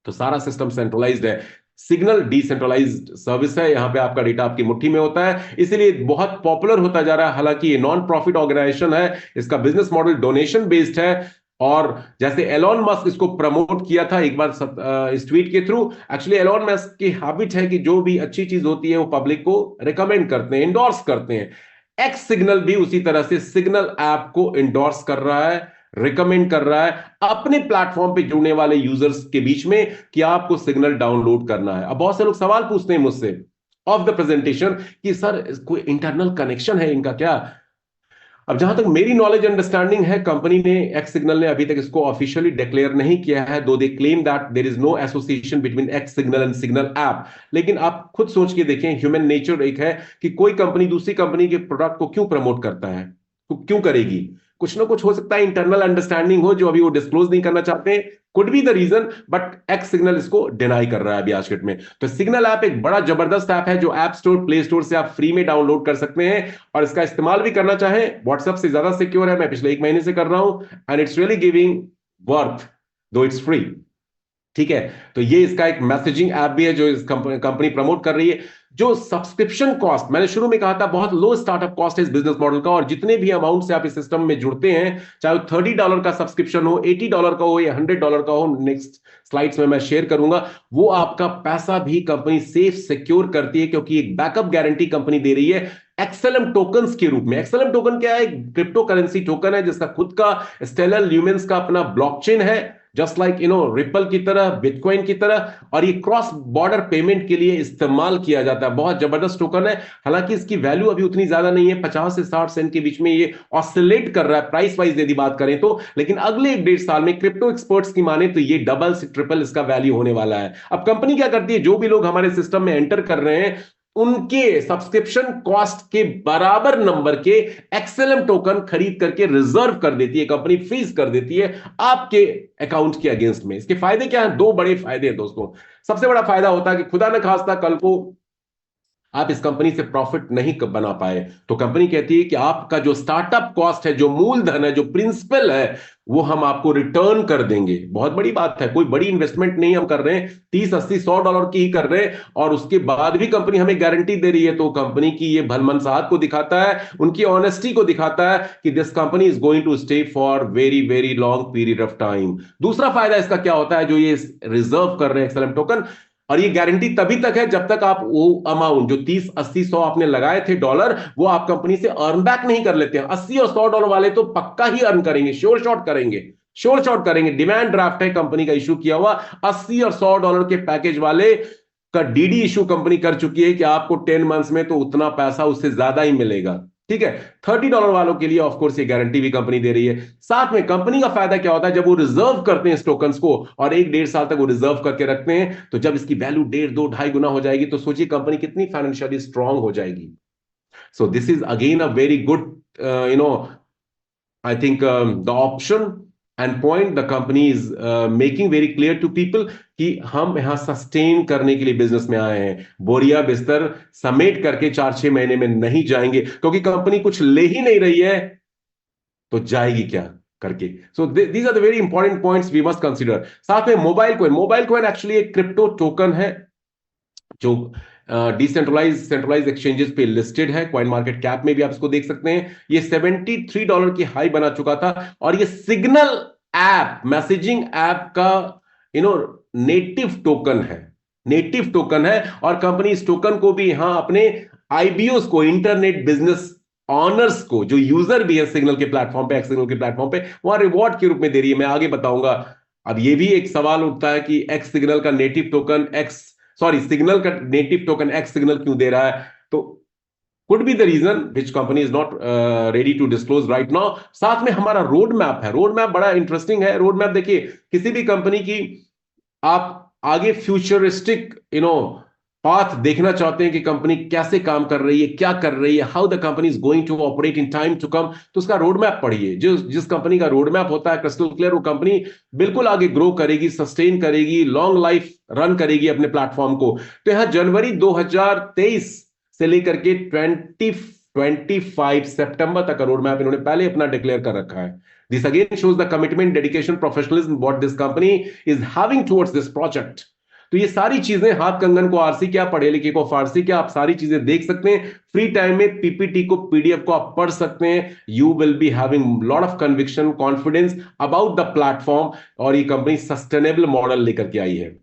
तो सारा सिस्टम सेंट्रलाइज्ड है। सिग्नल डिसेंट्रलाइज्ड सर्विस है, यहां पे आपका डेटा आपकी मुट्ठी में होता है, इसीलिए बहुत पॉपुलर होता जा रहा है। हालांकि ये नॉन प्रॉफिट ऑर्गेनाइजेशन है, इसका बिजनेस मॉडल डोनेशन बेस्ड है, और जैसे एलोन मस्क इसको प्रमोट किया था एक बार इस ट्वीट के थ्रू। एक्चुअली एलोन मस्क की हैबिट है कि जो भी अच्छी चीज होती है वो पब्लिक को रिकमेंड करते हैं, इंडोर्स करते हैं। एक्स सिग्नल भी उसी तरह से सिग्नल ऐप को इंडोर्स कर रहा है, रिकमेंड कर रहा है अपने प्लेटफॉर्म पे जुड़ने वाले यूजर्स के बीच में कि आपको सिग्नल डाउनलोड करना है। अब बहुत से लोग सवाल पूछते हैं मुझसे ऑफ द प्रेजेंटेशन कि सर कोई इंटरनल कनेक्शन है इनका क्या? अब जहां तक मेरी नॉलेज अंडरस्टैंडिंग है, कंपनी ने एक्स सिग्नल ने अभी तक इसको ऑफिशियली डिक्लेयर नहीं किया है, though they claim that there is no association between X Signal and Signal app. लेकिन आप खुद सोच के देखें, ह्यूमन नेचर एक है कि कोई कंपनी दूसरी कंपनी के प्रोडक्ट को क्यों प्रमोट करता है, तो क्यों करेगी? कुछ ना कुछ हो सकता है इंटरनल अंडरस्टैंडिंग हो जो अभी वो डिस्क्लोज नहीं करना चाहते हैं, could be the reason, but X Signal इसको डिनाई कर रहा है अभी आज के डेट में। तो सिग्नल ऐप एक बड़ा जबरदस्त ऐप है जो ऐप स्टोर प्ले स्टोर से आप फ्री में डाउनलोड कर सकते हैं और इसका इस्तेमाल भी करना चाहें व्हाट्सएप से ज्यादा सिक्योर है। मैं पिछले 1 महीने से कर रहा हूं and it's really giving worth दो इट्स फ्री। ठीक है, तो ये इसका एक मैसेजिंग ऐप भी है जो इस कंपनी प्रमोट कर रही है। जो सब्सक्रिप्शन कॉस्ट, मैंने शुरू में कहा था बहुत लो स्टार्टअप कॉस्ट है इस बिजनेस मॉडल का, और जितने भी अमाउंट से आप इस सिस्टम में जुड़ते हैं, चाहे वो $30 का सब्सक्रिप्शन हो, $80 का हो या $100 का हो, नेक्स्ट स्लाइड्स में मैं शेयर करूंगा, वो आपका पैसा भी कंपनी सेफ सिक्योर करती है क्योंकि एक बैकअप गारंटी कंपनी दे रही है एक्सएलएम टोकन्स के रूप में। एक्सएलएम टोकन क्या है? क्रिप्टो करेंसी टोकन है जिसका खुद का स्टेलर ल्यूमेंस का अपना ब्लॉकचेन है, जस्ट लाइक रिपल की तरह, बिटकॉइन की तरह, और ये क्रॉस बॉर्डर पेमेंट के लिए इस्तेमाल किया जाता है। बहुत जबरदस्त टोकन है, हालांकि इसकी वैल्यू अभी उतनी ज्यादा नहीं है, 50 से 60 सेंट के बीच में ये ऑसिलेट कर रहा है प्राइस वाइज यदि बात करें तो, लेकिन अगले 1-1.5 साल में क्रिप्टो एक्सपर्ट्स की माने तो ये डबल से ट्रिपल इसका वैल्यू होने वाला है। अब कंपनी क्या करती है, जो भी लोग हमारे सिस्टम में एंटर कर रहे हैं उनके सब्सक्रिप्शन कॉस्ट के बराबर नंबर के एक्सएलएम टोकन खरीद करके रिजर्व कर देती है कंपनी, फ्रीज कर देती है आपके अकाउंट के अगेंस्ट में। इसके फायदे क्या हैं? 2 बड़े फायदे हैं दोस्तों। सबसे बड़ा फायदा होता है कि खुदा न खास्ता कल को आप इस कंपनी से प्रॉफिट नहीं बना पाए तो कंपनी कहती है कि आपका जो स्टार्टअप कॉस्ट है, जो मूलधन है, जो प्रिंसिपल है, वो हम आपको रिटर्न कर देंगे। बहुत बड़ी बात है, कोई बड़ी इन्वेस्टमेंट नहीं हम कर रहे हैं, 30, 80, $100 की ही कर रहे हैं, और उसके बाद भी कंपनी हमें गारंटी दे रही है। तो कंपनी की ये भलमनसाहत को दिखाता है, उनकी ऑनेस्टी को दिखाता है कि this company is going to stay for very very long period of time. दूसरा फायदा इसका क्या होता है, जो ये रिजर्व कर रहे हैं एक्सएलएम टोकन, और ये गारंटी तभी तक है जब तक आप वो अमाउंट जो 30, 80, 100 आपने लगाए थे डॉलर, वो आप कंपनी से अर्न बैक नहीं कर लेते हैं। 80 और $100 वाले तो पक्का ही अर्न करेंगे, श्योर शॉट करेंगे, श्योर शॉट करेंगे। डिमांड ड्राफ्ट है कंपनी का इशू किया हुआ, 80 और $100 के पैकेज वाले का डीडी इशू कंपनी कर चुकी है कि आपको 10 मंथ्स में तो उतना पैसा उससे ज्यादा ही मिलेगा। ठीक है, $30 वालों के लिए ऑफ कोर्स ये गारंटी भी कंपनी दे रही है। साथ में कंपनी का फायदा क्या होता है, जब वो रिजर्व करते हैं इस टोकन्स को और 1-1.5 साल तक वो रिजर्व करके रखते हैं, तो जब इसकी वैल्यू 1.5, 2, 2.5 गुना हो जाएगी तो सोचिए कंपनी कितनी फाइनेंशियली स्ट्रांग हो जाएगी। So this is again a very good I think the option and point the company is making very clear to people कि हम यहां सस्टेन करने के लिए बिजनेस में आए हैं, बोरिया बिस्तर समेट करके 4-6 महीने में नहीं जाएंगे, क्योंकि कंपनी कुछ ले ही नहीं रही है तो जाएगी क्या करके। So these are the very important points we must consider. साथ में मोबाइल कॉइन एक्चुअली एक क्रिप्टो टोकन है जो सेंट्रलाइज एक्सचेंजेस पे लिस्टेड है, कॉइन मार्केट कैप में भी आप इसको देख सकते हैं। ये $73 की हाई बना चुका था, और ये सिग्नल ऐप, मैसेजिंग ऐप का नेटिव टोकन है, नेटिव टोकन है। और कंपनी इस टोकन को भी यहां अपने आईबीओस को, इंटरनेट बिजनेस ऑनर्स को, जो यूजर भी है सिग्नल के प्लेटफॉर्म पे, एक्स सिग्नल के प्लेटफॉर्म पे, वहां रिवॉर्ड के रूप में दे रही है। मैं आगे बताऊंगा। अब ये भी एक सवाल उठता है कि एक्स सिग्नल का नेटिव टोकन सिग्नल का नेटिव टोकन एक्स सिग्नल क्यों दे रहा है? तो could be the reason which company is not ready to disclose right now। साथ में हमारा रोड मैप है, रोड मैप बड़ा इंटरेस्टिंग है। रोड मैप देखिए, किसी भी कंपनी की आप आगे फ्यूचरिस्टिक पाथ देखना चाहते हैं कि कंपनी कैसे काम कर रही है, क्या कर रही है, how the company is going to operate in time to come, तो उसका रोड मैप पढ़िए। जिस कंपनी का रोड मैप होता है क्रिस्टल क्लियर, वो कंपनी बिल्कुल आगे ग्रो करेगी, सस्टेन करेगी, लॉन्ग लाइफ रन करेगी अपने प्लेटफॉर्म को। तो यहां जनवरी 2023 से लेकर के 2025 सितंबर तक का रोड मैप इन्होंने पहले अपना डिक्लेयर कर रखा है। This again shows the commitment, dedication, professionalism what this company is having towards this project. तो ये सारी चीजें, हाथ कंगन को आरसी क्या, पढ़े लिखे को फारसी क्या, आप सारी चीजें देख सकते हैं फ्री टाइम में। पीपीटी को, पीडीएफ को आप पढ़ सकते हैं। You will be having lot of conviction, confidence about the platform, और ये कंपनी सस्टेनेबल मॉडल लेकर के आई है।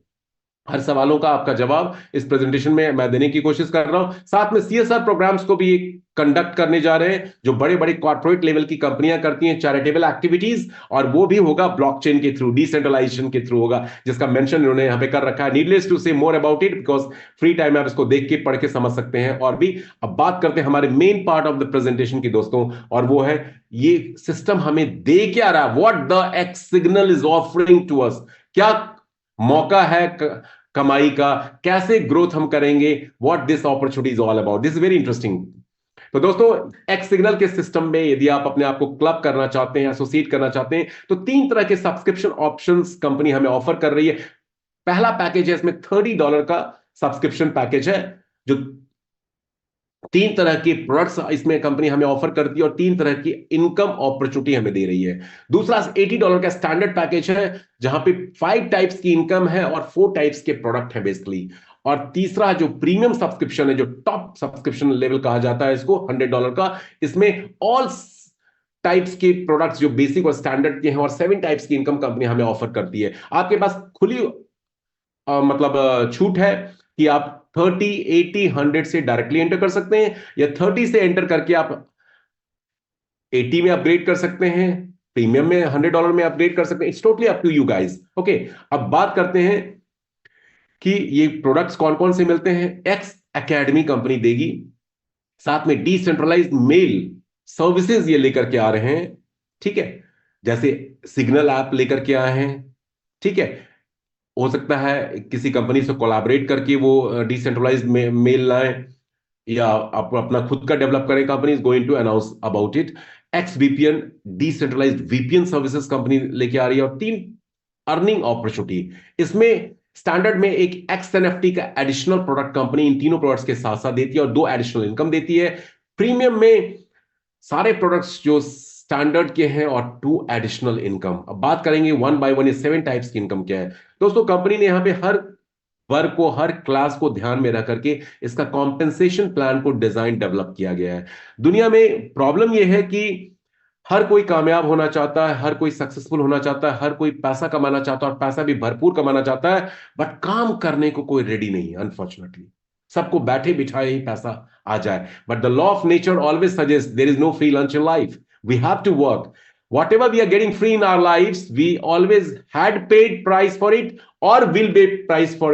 हर सवालों का आपका जवाब इस प्रेजेंटेशन में मैं देने की कोशिश कर रहा हूं। साथ में CSR प्रोग्राम्स को भी कंडक्ट करने जा रहे हैं, जो बड़े बड़े कॉर्पोरेट लेवल की कंपनियां करती हैं, चैरिटेबल एक्टिविटीज, और वो भी होगा ब्लॉकचेन के थ्रू, डिसेंट्रलाइजेशन के थ्रू होगा, जिसका मेंशन इन्होंने यहां पे कर रखा है। नीडलेस टू से more about it, because free time में आप इसको देख के पढ़ के समझ सकते हैं। और भी अब बात करते हैं हमारे main part of the presentation की दोस्तों, और वो है ये सिस्टम हमें दे क्या रहा है, what the X Signal is offering to us, क्या मौका है कमाई का, कैसे ग्रोथ हम करेंगे, what this opportunity is all about, this is very interesting. तो दोस्तों, एक्स सिग्नल के सिस्टम में यदि आप अपने आप को क्लब करना चाहते हैं, एसोसिएट करना चाहते हैं, तो 3 तरह के सब्सक्रिप्शन ऑप्शंस कंपनी हमें ऑफर कर रही है। पहला पैकेज है, इसमें $30 का सब्सक्रिप्शन पैकेज है, जो 3 तरह के प्रोडक्ट्स इसमें कंपनी हमें ऑफर करती है और 3 तरह की इनकम अपॉर्चुनिटी हमें दे रही है। दूसरा $80 का स्टैंडर्ड पैकेज है, जहां पे 5 टाइप्स की इनकम है और 4 टाइप्स के प्रोडक्ट है बेसिकली। और तीसरा जो प्रीमियम सब्सक्रिप्शन है, जो टॉप सब्सक्रिप्शन लेवल कहा जाता है इसको, $100 का, इसमें ऑल टाइप्स के प्रोडक्ट्स जो बेसिक और स्टैंडर्ड के हैं और 7 टाइप्स की इनकम कंपनी हमें ऑफर करती है। आपके पास खुली मतलब छूट है कि आप 30, 80, 100 से डायरेक्टली एंटर कर सकते हैं, या 30 से एंटर करके आप 80 में अपग्रेड कर सकते हैं, प्रीमियम में $100 में अपग्रेड कर सकते हैं। It's totally up to you guys. Okay, अब बात करते हैं कि ये प्रोडक्ट्स कौन कौन से मिलते हैं। एक्स एकेडमी कंपनी देगी, साथ में डिसेंट्रलाइज्ड मेल सर्विसेज ये लेकर के आ रहे हैं, ठीक है, जैसे सिग्नल ऐप लेकर के आए हैं, ठीक है। हो सकता है किसी कंपनी से कोलैबोरेट करके वो डिसेंट्रलाइज्ड मेल लाएं, या आप अपना खुद का डेवलप करें। Company is going to announce about it. X VPN decentralized VPN services company लेके आ रही है, और 3 अर्निंग अपॉर्चुनिटी। इसमें स्टैंडर्ड में एक XNFT का एडिशनल प्रोडक्ट कंपनी इन तीनों प्रोडक्ट्स के साथ साथ देती है और 2 एडिशनल इनकम देती है। प्रीमियम में सारे प्रोडक्ट्स जो स्टैंडर्ड के हैं और 2 एडिशनल इनकम। अब बात करेंगे 1 बाय 1 ये 7 टाइप्स की इनकम क्या है। दोस्तों, कंपनी ने यहां पे हर वर्ग को, हर क्लास को ध्यान में रख करके इसका कॉम्पेंसेशन प्लान को डिजाइन डेवलप किया गया है। दुनिया में प्रॉब्लम यह है कि हर कोई कामयाब होना चाहता है, हर कोई सक्सेसफुल होना चाहता है, हर कोई पैसा कमाना चाहता है, और पैसा भी भरपूर कमाना चाहता है, बट काम करने को कोई रेडी नहीं है। अनफॉर्चुनेटली सबको बैठे बिठाए ही पैसा आ जाए, but the law of nature always suggest there is no free lunch in life. We have to work. Whatever we are getting free in our lives, we always had paid price for it, or will pay price for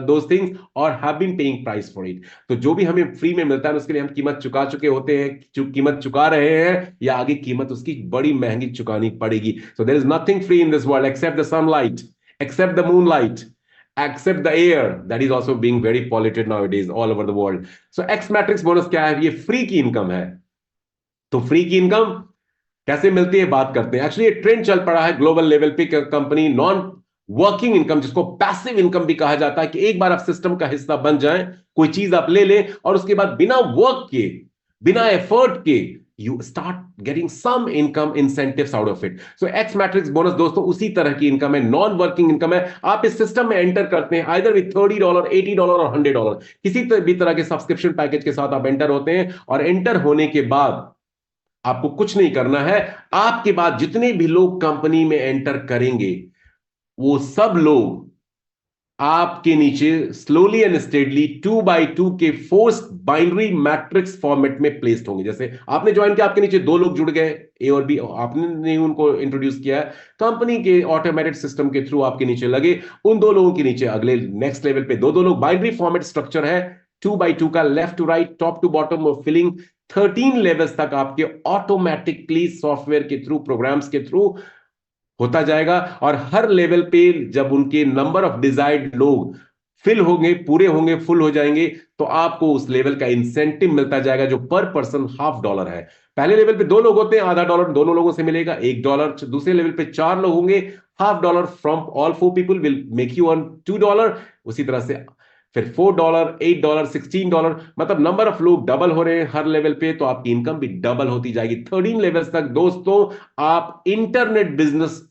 those things, or have been paying price for it. तो जो भी हमें free में मिलता है उसके लिए हम कीमत चुका चुके होते हैं, जो कीमत चुका रहे हैं, या आगे कीमत उसकी बड़ी महंगी चुकानी पड़ेगी। So there is nothing free in this world except the sunlight, except the moonlight, except the air that is also being very polluted nowadays all over the world. So X matrix bonus क्या है? ये free की income है। तो free की income कैसे मिलती है, बात करते हैं। एक्चुअली ये ट्रेंड चल पड़ा है ग्लोबल लेवल पे, कंपनी नॉन वर्किंग इनकम, जिसको पैसिव इनकम भी कहा जाता है, कि एक बार आप सिस्टम का हिस्सा बन जाएं, कोई चीज आप ले लें, और उसके बाद बिना वर्क के, बिना एफर्ट के, you start getting some income incentives out of it. So X matrix bonus दोस्तों उसी तरह की इनकम है, नॉन वर्किंग इनकम है। आप इस सिस्टम में एंटर करते हैं आइदर विथ $30, $80 और $100, किसी भी तरह के सब्सक्रिप्शन पैकेज के साथ आप एंटर होते हैं, और एंटर होने के बाद आपको कुछ नहीं करना है। आपके बाद जितने भी लोग कंपनी में एंटर करेंगे, वो सब लोग आपके नीचे स्लोली एंड स्टेडली 2 by 2 के फोर्स्ड बाइनरी मैट्रिक्स फॉर्मेट में प्लेस्ड होंगे। जैसे आपने ज्वाइन किया, आपके नीचे 2 लोग जुड़ गए, ए और बी, आपने नहीं उनको इंट्रोड्यूस किया है, कंपनी के ऑटोमेटेड सिस्टम के थ्रू आपके नीचे लगे, उन 2 लोगों के नीचे अगले नेक्स्ट लेवल पे 2 लोग। बाइनरी फॉर्मेट स्ट्रक्चर है 2 by 2 का, left to right, top to bottom, और फिलिंग 13 लेवल्स तक आपके ऑटोमेटिकली सॉफ्टवेयर के थ्रू, प्रोग्राम्स के थ्रू होता जाएगा। और हर लेवल पे जब उनके नंबर ऑफ डिजायर्ड लोग फिल होंगे, पूरे होंगे, फुल हो जाएंगे, तो आपको उस लेवल का इंसेंटिव मिलता जाएगा, जो पर पर्सन $50 है। पहले लेवल पे 2 लोग होते हैं, $50 दोनों लोगों से मिलेगा, $1। दूसरे लेवल पे 4 लोग होंगे, $50 from all 4 people will make you earn $2। उसी तरह से फिर $4, $8, $16, मतलब नंबर ऑफ लोग डबल हो रहे हैं हर लेवल पे, तो आपकी इनकम भी डबल होती जाएगी। 13 लेवल्स तक दोस्तों आप इंटरनेट बिजनेस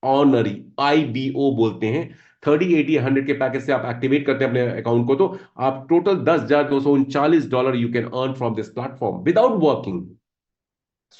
ऑनरी, IBO बोलते हैं, 30, 80, 100 के पैकेज से आप एक्टिवेट करते हैं अपने अकाउंट को, तो आप total $10,239 you can earn from this platform without working.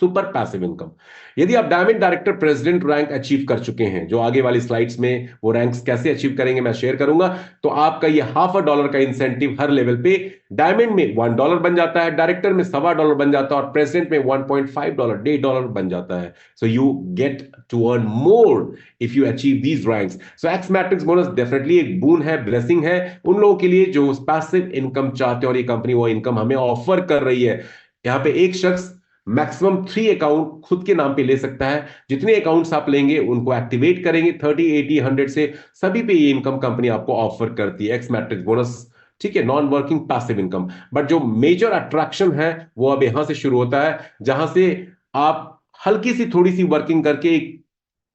Super passive income. यदि आप diamond director president rank achieve कर चुके हैं, जो आगे वाली स्लाइड्स में वो रैंक्स कैसे अचीव करेंगे मैं शेयर करूंगा, तो आपका ये $0.50 का इंसेंटिव हर लेवल पे डायमंड में $1 बन जाता है, डायरेक्टर में $1.25 बन जाता है और प्रेसिडेंट में $1.5 $1.5 बन जाता है। So you get to earn more if you achieve these ranks. So X matrix bonus definitely एक बून है, ब्लेसिंग है उन लोगों के लिए जो पैसिव इनकम चाहते हैं, और ये कंपनी वो इनकम हमें ऑफर कर रही है। यहां पे एक शख्स मैक्सिमम 3 अकाउंट खुद के नाम पे ले सकता है। जितने अकाउंट्स आप लेंगे उनको एक्टिवेट करेंगे 30, 80, 100 से, सभी पे ये इनकम कंपनी आपको ऑफर करती है, एक्स मैट्रिक्स बोनस। ठीक है, non working passive income. But जो मेजर अट्रैक्शन है वो अब यहां से शुरू होता है, जहां से आप हल्की सी थोड़ी सी वर्किंग करके एक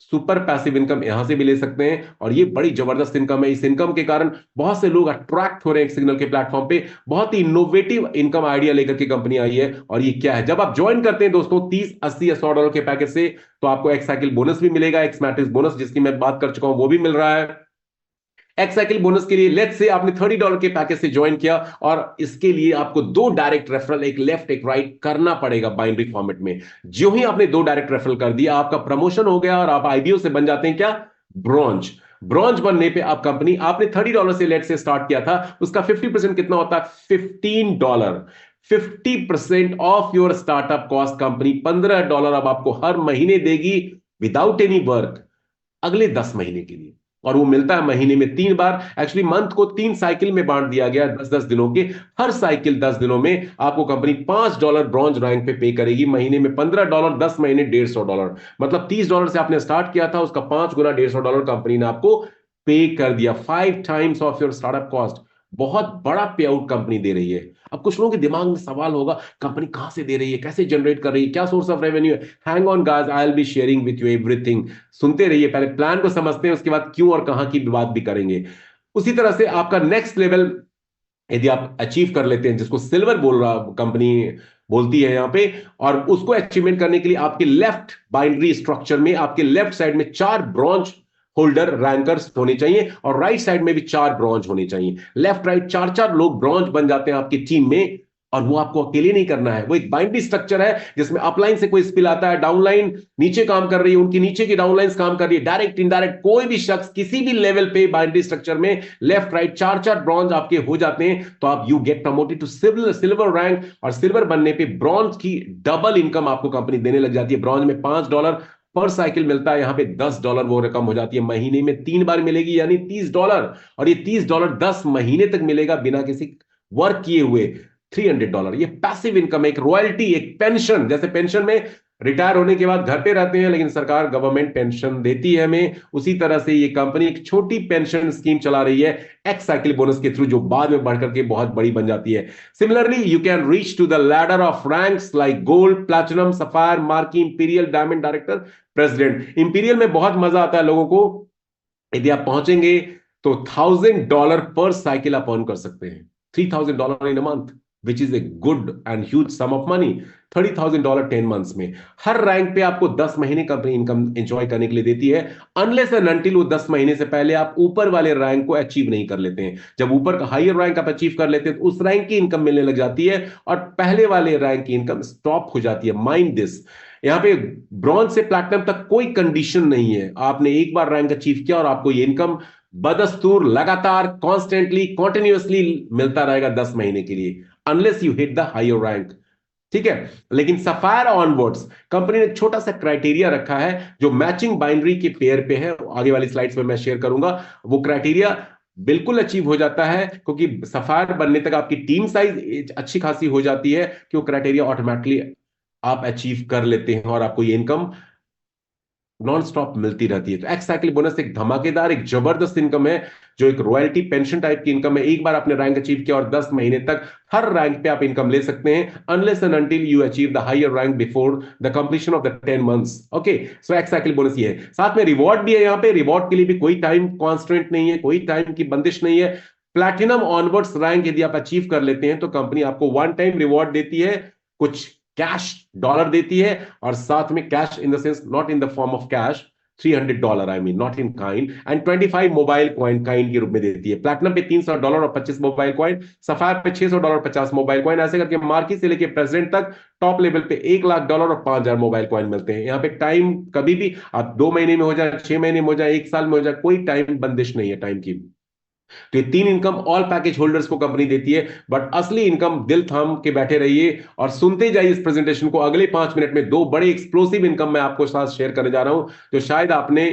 सुपर पैसिव इनकम यहां से भी ले सकते हैं, और ये बड़ी जबरदस्त इनकम है। इस इनकम के कारण बहुत से लोग अट्रैक्ट हो रहे हैं सिग्नल के प्लेटफॉर्म पे। बहुत ही इनोवेटिव इनकम आइडिया लेकर के कंपनी आई है। और ये क्या है, जब आप ज्वाइन करते हैं दोस्तों 30, 80 या $100 के पैकेज से, तो आपको एक्स साइकिल बोनस भी मिलेगा, एक्स मैट्रिक्स बोनस जिसकी मैं बात कर चुका हूं वो भी मिल रहा है। एक्स साइकिल बोनस के लिए लेट्स से आपने $30 के पैकेज से ज्वाइन किया, और इसके लिए आपको 2 डायरेक्ट रेफरल, एक लेफ्ट एक राइट करना पड़ेगा बाइनरी फॉर्मेट में। जो ही आपने 2 डायरेक्ट रेफरल कर दिया, आपका प्रमोशन हो गया और आप आईबीओ से बन जाते हैं क्या, ब्रॉन्ज। ब्रॉन्ज बनने पे आप कंपनी, आपने $30 से लेट से स्टार्ट किया था, उसका 50% कितना होता है, $15। 50% of your startup cost company $15 अब आपको हर महीने देगी विदाउट एनी वर्क अगले 10 महीने के लिए। और वो मिलता है महीने में 3 बार। एक्चुअली मंथ को 3 साइकिल में बांट दिया गया, 10-10 दिनों के। हर साइकिल 10 दिनों में आपको कंपनी $5 ब्रॉन्ज रैंक पे करेगी, महीने में $15, 10 महीने $150। मतलब $30 से आपने स्टार्ट किया था, उसका 5 गुना $150 कंपनी ने आपको पे कर दिया। 5 times of your startup cost. बहुत बड़ा पे आउट कंपनी दे रही है। अब कुछ लोगों के दिमाग में सवाल होगा, कंपनी कहां से दे रही है, कैसे जनरेट कर रही है, क्या सोर्स ऑफ रेवेन्यू है। Hang on guys, I will be sharing with you everything. सुनते रहिए, पहले प्लान को समझते हैं, उसके बाद क्यों और कहां की बात भी करेंगे। उसी तरह से आपका नेक्स्ट लेवल यदि आप अचीव कर लेते हैं, जिसको सिल्वर बोल रहा कंपनी बोलती है यहां पे, और उसको अचीवमेंट करने के लिए आपके लेफ्ट बाइनरी स्ट्रक्चर में आपके लेफ्ट साइड में 4 ब्रॉन्ज होल्डर रैंकर्स होने चाहिए, और राइट साइड में भी 4 ब्रॉन्ज होने चाहिए। लेफ्ट राइट 4-4 लोग ब्रॉन्ज बन जाते हैं आपकी टीम में, और वो आपको अकेले नहीं करना है। वो एक बाइनरी स्ट्रक्चर है जिसमें अपलाइन से कोई स्पिल आता है, डाउनलाइन नीचे काम कर रही है, उनकी नीचे की डाउनलाइंस काम कर रही है, डायरेक्ट इनडायरेक्ट कोई भी शख्स किसी भी लेवल पे बाइनरी स्ट्रक्चर में लेफ्ट राइट 4-4 ब्रॉन्ज आपके हो जाते हैं, तो आप you get promoted to silver rank. और सिल्वर बनने पे ब्रॉन्ज की डबल इनकम आपको कंपनी देने लग जाती है। ब्रॉन्ज में $5 पर साइकिल मिलता है, यहां पे $10 वो रकम हो जाती है, महीने में 3 बार मिलेगी, यानी $30। और ये $30 10 महीने तक मिलेगा बिना किसी वर्क किए हुए। $300 ये पैसिव इनकम, एक रॉयल्टी, एक पेंशन। जैसे पेंशन में रिटायर होने के बाद घर पे रहते हैं, लेकिन सरकार गवर्नमेंट पेंशन देती है हमें, उसी तरह से ये कंपनी एक छोटी पेंशन स्कीम चला रही है एक्स साइकिल बोनस के थ्रू, जो बाद में बढ़कर के बहुत बड़ी बन जाती है। Similarly you can reach to the ladder of ranks like gold, platinum, sapphire, marquee, imperial, diamond director, president. Imperial में बहुत मजा आता है लोगों को, यदि आप पहुंचेंगे तो $1000 पर साइकिल आप अर्न कर सकते हैं। $3000 in a month, which is a good and huge sum of money. $30,000 10 months में। हर रैंक पे आपको 10 महीने कंपनी इनकम एंजॉय करने के लिए देती है, अनलेस एंड अनटिल वो 10 महीने से पहले आप ऊपर वाले रैंक को अचीव नहीं कर लेते हैं। जब ऊपर का हायर रैंक आप अचीव कर लेते हैं तो उस रैंक की इनकम मिलने लग जाती है, और पहले वाले रैंक की इनकम स्टॉप हो जाती है। माइंड दिस, यहां पे ब्रॉन्ज से प्लैटिनम तक कोई कंडीशन नहीं है। आपने एक बार रैंक अचीव किया और आपको ये इनकम बदस्तूर, लगातार, कॉन्स्टेंटली, कॉन्टिन्यूअसली मिलता रहेगा 10 महीने के लिए, unless you hit the higher rank. ठीक है, लेकिन सफायर ऑनवर्ड्स कंपनी ने छोटा सा क्राइटेरिया रखा है जो मैचिंग बाइनरी के पेयर पे है, आगे वाली स्लाइड्स में मैं शेयर करूंगा। वो क्राइटेरिया बिल्कुल अचीव हो जाता है, क्योंकि सफायर बनने तक आपकी टीम साइज अच्छी खासी हो जाती है कि वो क्राइटेरिया ऑटोमेटिकली आप अचीव कर लेते हैं, और आपको ये इनकम नॉन स्टॉप मिलती रहती है। तो एक्स साइकिल बोनस एक धमाकेदार, एक जबरदस्त इनकम है, जो एक रॉयल्टी पेंशन टाइप की इनकम है। एक बार आपने रैंक अचीव किया और 10 महीने तक हर रैंक पे आप इनकम ले सकते हैं, unless and until you achieve the higher rank before the completion of the 10 months. Okay, so X cycle bonus ये है। साथ में रिवॉर्ड भी है यहां पे। रिवॉर्ड के लिए भी कोई टाइम कॉन्स्टेंट नहीं है, कोई टाइम की बंदिश नहीं है। प्लैटिनम ऑनवर्ड्स रैंक यदि आप अचीव कर लेते हैं तो कंपनी आपको वन टाइम रिवॉर्ड देती है, कुछ कैश डॉलर देती है, और साथ में cash in the sense not in the form of cash, $300 I mean, not in kind, and 25 mobile coin kind के रूप में देती है। प्लैटिनम पे $300 और 25 मोबाइल कॉइन, सफायर पे $600 50 मोबाइल कॉइन, ऐसे करके मार्की से लेके प्रेसिडेंट तक टॉप लेवल पे $1,00,000 और 5,000 मोबाइल कॉइन मिलते हैं। यहाँ पे टाइम कभी भी आप 2 महीने में हो जाए, 6 महीने में हो जाए, 1 साल में हो जाए, कोई टाइम बंदिश नहीं है टाइम की। तो ये 3 इनकम ऑल पैकेज होल्डर्स को कंपनी देती है। बट असली इनकम, दिल थाम के बैठे रहिए और सुनते जाइए इस प्रेजेंटेशन को। अगले 5 मिनट में 2 बड़े एक्सप्लोसिव इनकम मैं आपको साथ शेयर करने जा रहा हूं जो शायद आपने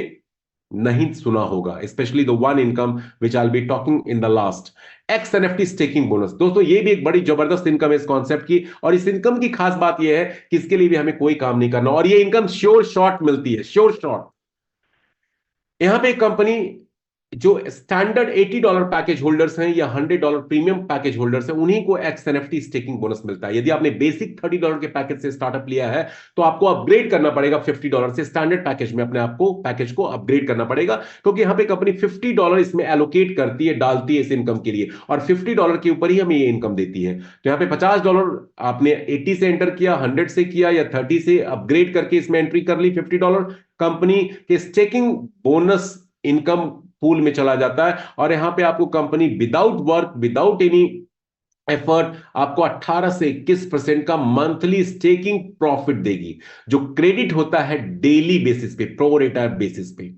नहीं सुना होगा, specially the one income which I will be talking in the last. XNFT staking bonus, दोस्तों ये भी एक बड़ी जबरदस्त इनकम है इस कॉन्सेप्ट की। और इस इनकम की खास बात यह है कि इसके लिए भी हमें कोई काम नहीं करना और ये इनकम श्योर शॉर्ट मिलती है, श्योर शॉर्ट। यहां पे एक कंपनी जो स्टैंडर्ड $80 पैकेज होल्डर्स हैं या $100 प्रीमियम पैकेज होल्डर्स हैं, उन्हीं को XNFT स्टेकिंग बोनस मिलता है। यदि आपने बेसिक $30 के पैकेज से स्टार्टअप लिया है तो आपको अपग्रेड करना पड़ेगा $50 से, स्टैंडर्ड पैकेज में अपने आपको पैकेज को अपग्रेड करना पड़ेगा, क्योंकि यहां पे कंपनी $50 इसमें एलोकेट करती है, डालती है इस इनकम के लिए, और $50 के ऊपर ही हमें ये इनकम देती है। तो यहां पे $50 आपने 80 से एंटर किया, 100 से किया या 30 से अपग्रेड करके इसमें एंट्री कर ली, $50 कंपनी के स्टेकिंग बोनस इनकम पूल में चला जाता है। और यहां पे आपको company without work, without any effort आपको 18 से 21% का मंथली स्टेकिंग प्रॉफिट देगी, जो क्रेडिट होता है डेली बेसिस पे, प्रोरेटा बेसिस पे।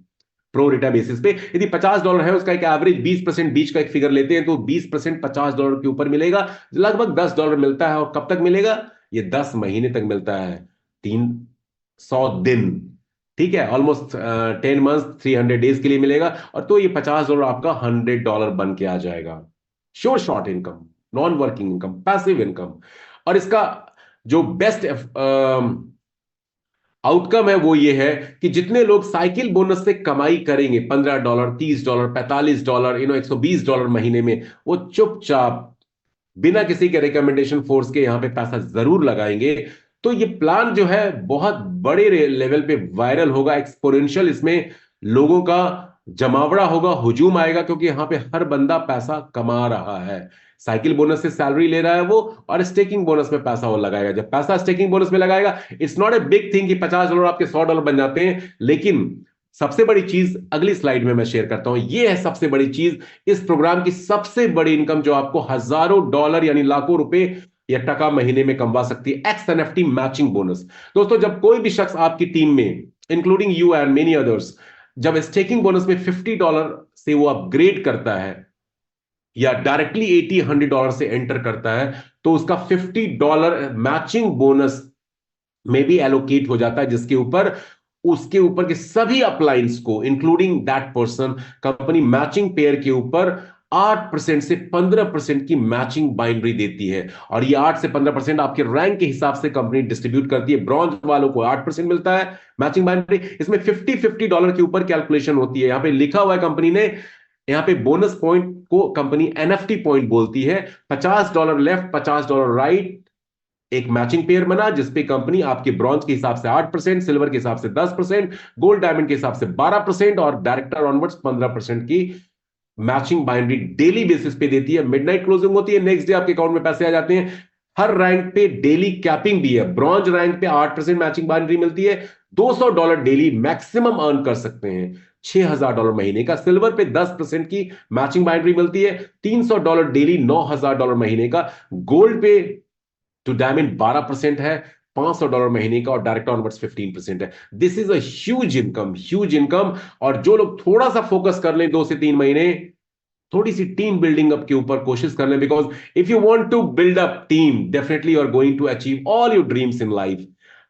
प्रोरेटा बेसिस पे यदि $50 है, उसका एक एवरेज 20% बीच का एक फिगर लेते हैं तो 20% $50 के ऊपर मिलेगा, लगभग $10 मिलता है। और कब तक मिलेगा? ये 10 महीने तक मिलता है, 300 दिन, ठीक है, ऑलमोस्ट 10 मंथ 300 डेज के लिए मिलेगा। और तो ये $50 आपका $100 बन के आ जाएगा। Sure short income, non working income, passive income. और इसका जो बेस्ट आउटकम है वो ये है कि जितने लोग साइकिल बोनस से कमाई करेंगे, $15, $30, $45, $120 महीने में, वो चुपचाप बिना किसी के रिकमेंडेशन फोर्स के यहां पे पैसा जरूर लगाएंगे। तो ये प्लान जो है बहुत बड़े लेवल पे वायरल होगा, एक्सपोनेंशियल इसमें लोगों का जमावड़ा होगा, हुजूम आएगा, क्योंकि यहां पे हर बंदा पैसा कमा रहा है। साइकिल बोनस से सैलरी ले रहा है वो, और स्टेकिंग बोनस में पैसा वो लगाएगा। जब पैसा स्टेकिंग बोनस में लगाएगा, it's not a big thing कि $50 आपके $100 बन जाते हैं। लेकिन सबसे बड़ी चीज अगली स्लाइड में मैं शेयर करता हूं, ये है सबसे बड़ी चीज, इस प्रोग्राम की सबसे बड़ी इनकम जो आपको हजारों डॉलर यानी लाखों रुपए या टका महीने में कमवा सकती है, XNFT मैचिंग बोनस। दोस्तों जब कोई भी शख्स आपकी टीम में, including you and many others, जब स्टेकिंग बोनस में $50 से वो अपग्रेड करता है या डायरेक्टली $80-100 से एंटर करता है, तो उसका $50 मैचिंग बोनस में भी एलोकेट हो जाता है, जिसके ऊपर उसके ऊपर के सभी अपलाइंस को, including that person, company matching pair के ऊपर 8% से 15% की मैचिंग बाइनरी देती है। और ये 8 से 15% आपके रैंक के हिसाब से कंपनी डिस्ट्रीब्यूट करती है। ब्रॉन्ज वालों को 8% मिलता है मैचिंग बाइनरी। इसमें $50 के ऊपर कैलकुलेशन होती है। यहां पे लिखा हुआ है कंपनी ने, यहां पे बोनस पॉइंट को कंपनी NFT पॉइंट बोलती है। $50 लेफ्ट, $50 राइट, एक मैचिंग पेयर बना जिसपे कंपनी आपके ब्रॉन्ज के हिसाब से 8%, सिल्वर के हिसाब से 10%, गोल्ड डायमंड के हिसाब से 12% और डायरेक्टर ऑनवर्ड्स 15% की मैचिंग बाइनरी डेली बेसिस पे देती है। मिडनाइट क्लोजिंग होती है, नेक्स्ट डे आपके अकाउंट में पैसे आ जाते हैं। हर रैंक पे डेली कैपिंग भी है। ब्रॉन्ज रैंक पे 8% मैचिंग बाइनरी मिलती है, $200 डेली मैक्सिमम अर्न कर सकते हैं, $6,000 महीने का। सिल्वर पे 10% की मैचिंग बाइनरी मिलती है, $300 डेली, $9,000 महीने का। गोल्ड पे टू डायमंड 12% है, $500 महीने का, और डायरेक्ट ऑनवर्ड्स 15% है। This is a huge income, huge income. और जो लोग थोड़ा सा फोकस कर लें 2 से 3 महीने, थोड़ी सी टीम बिल्डिंग अप के ऊपर कोशिश कर लें, because if you want to build up team, definitely you are going to achieve all your dreams in life.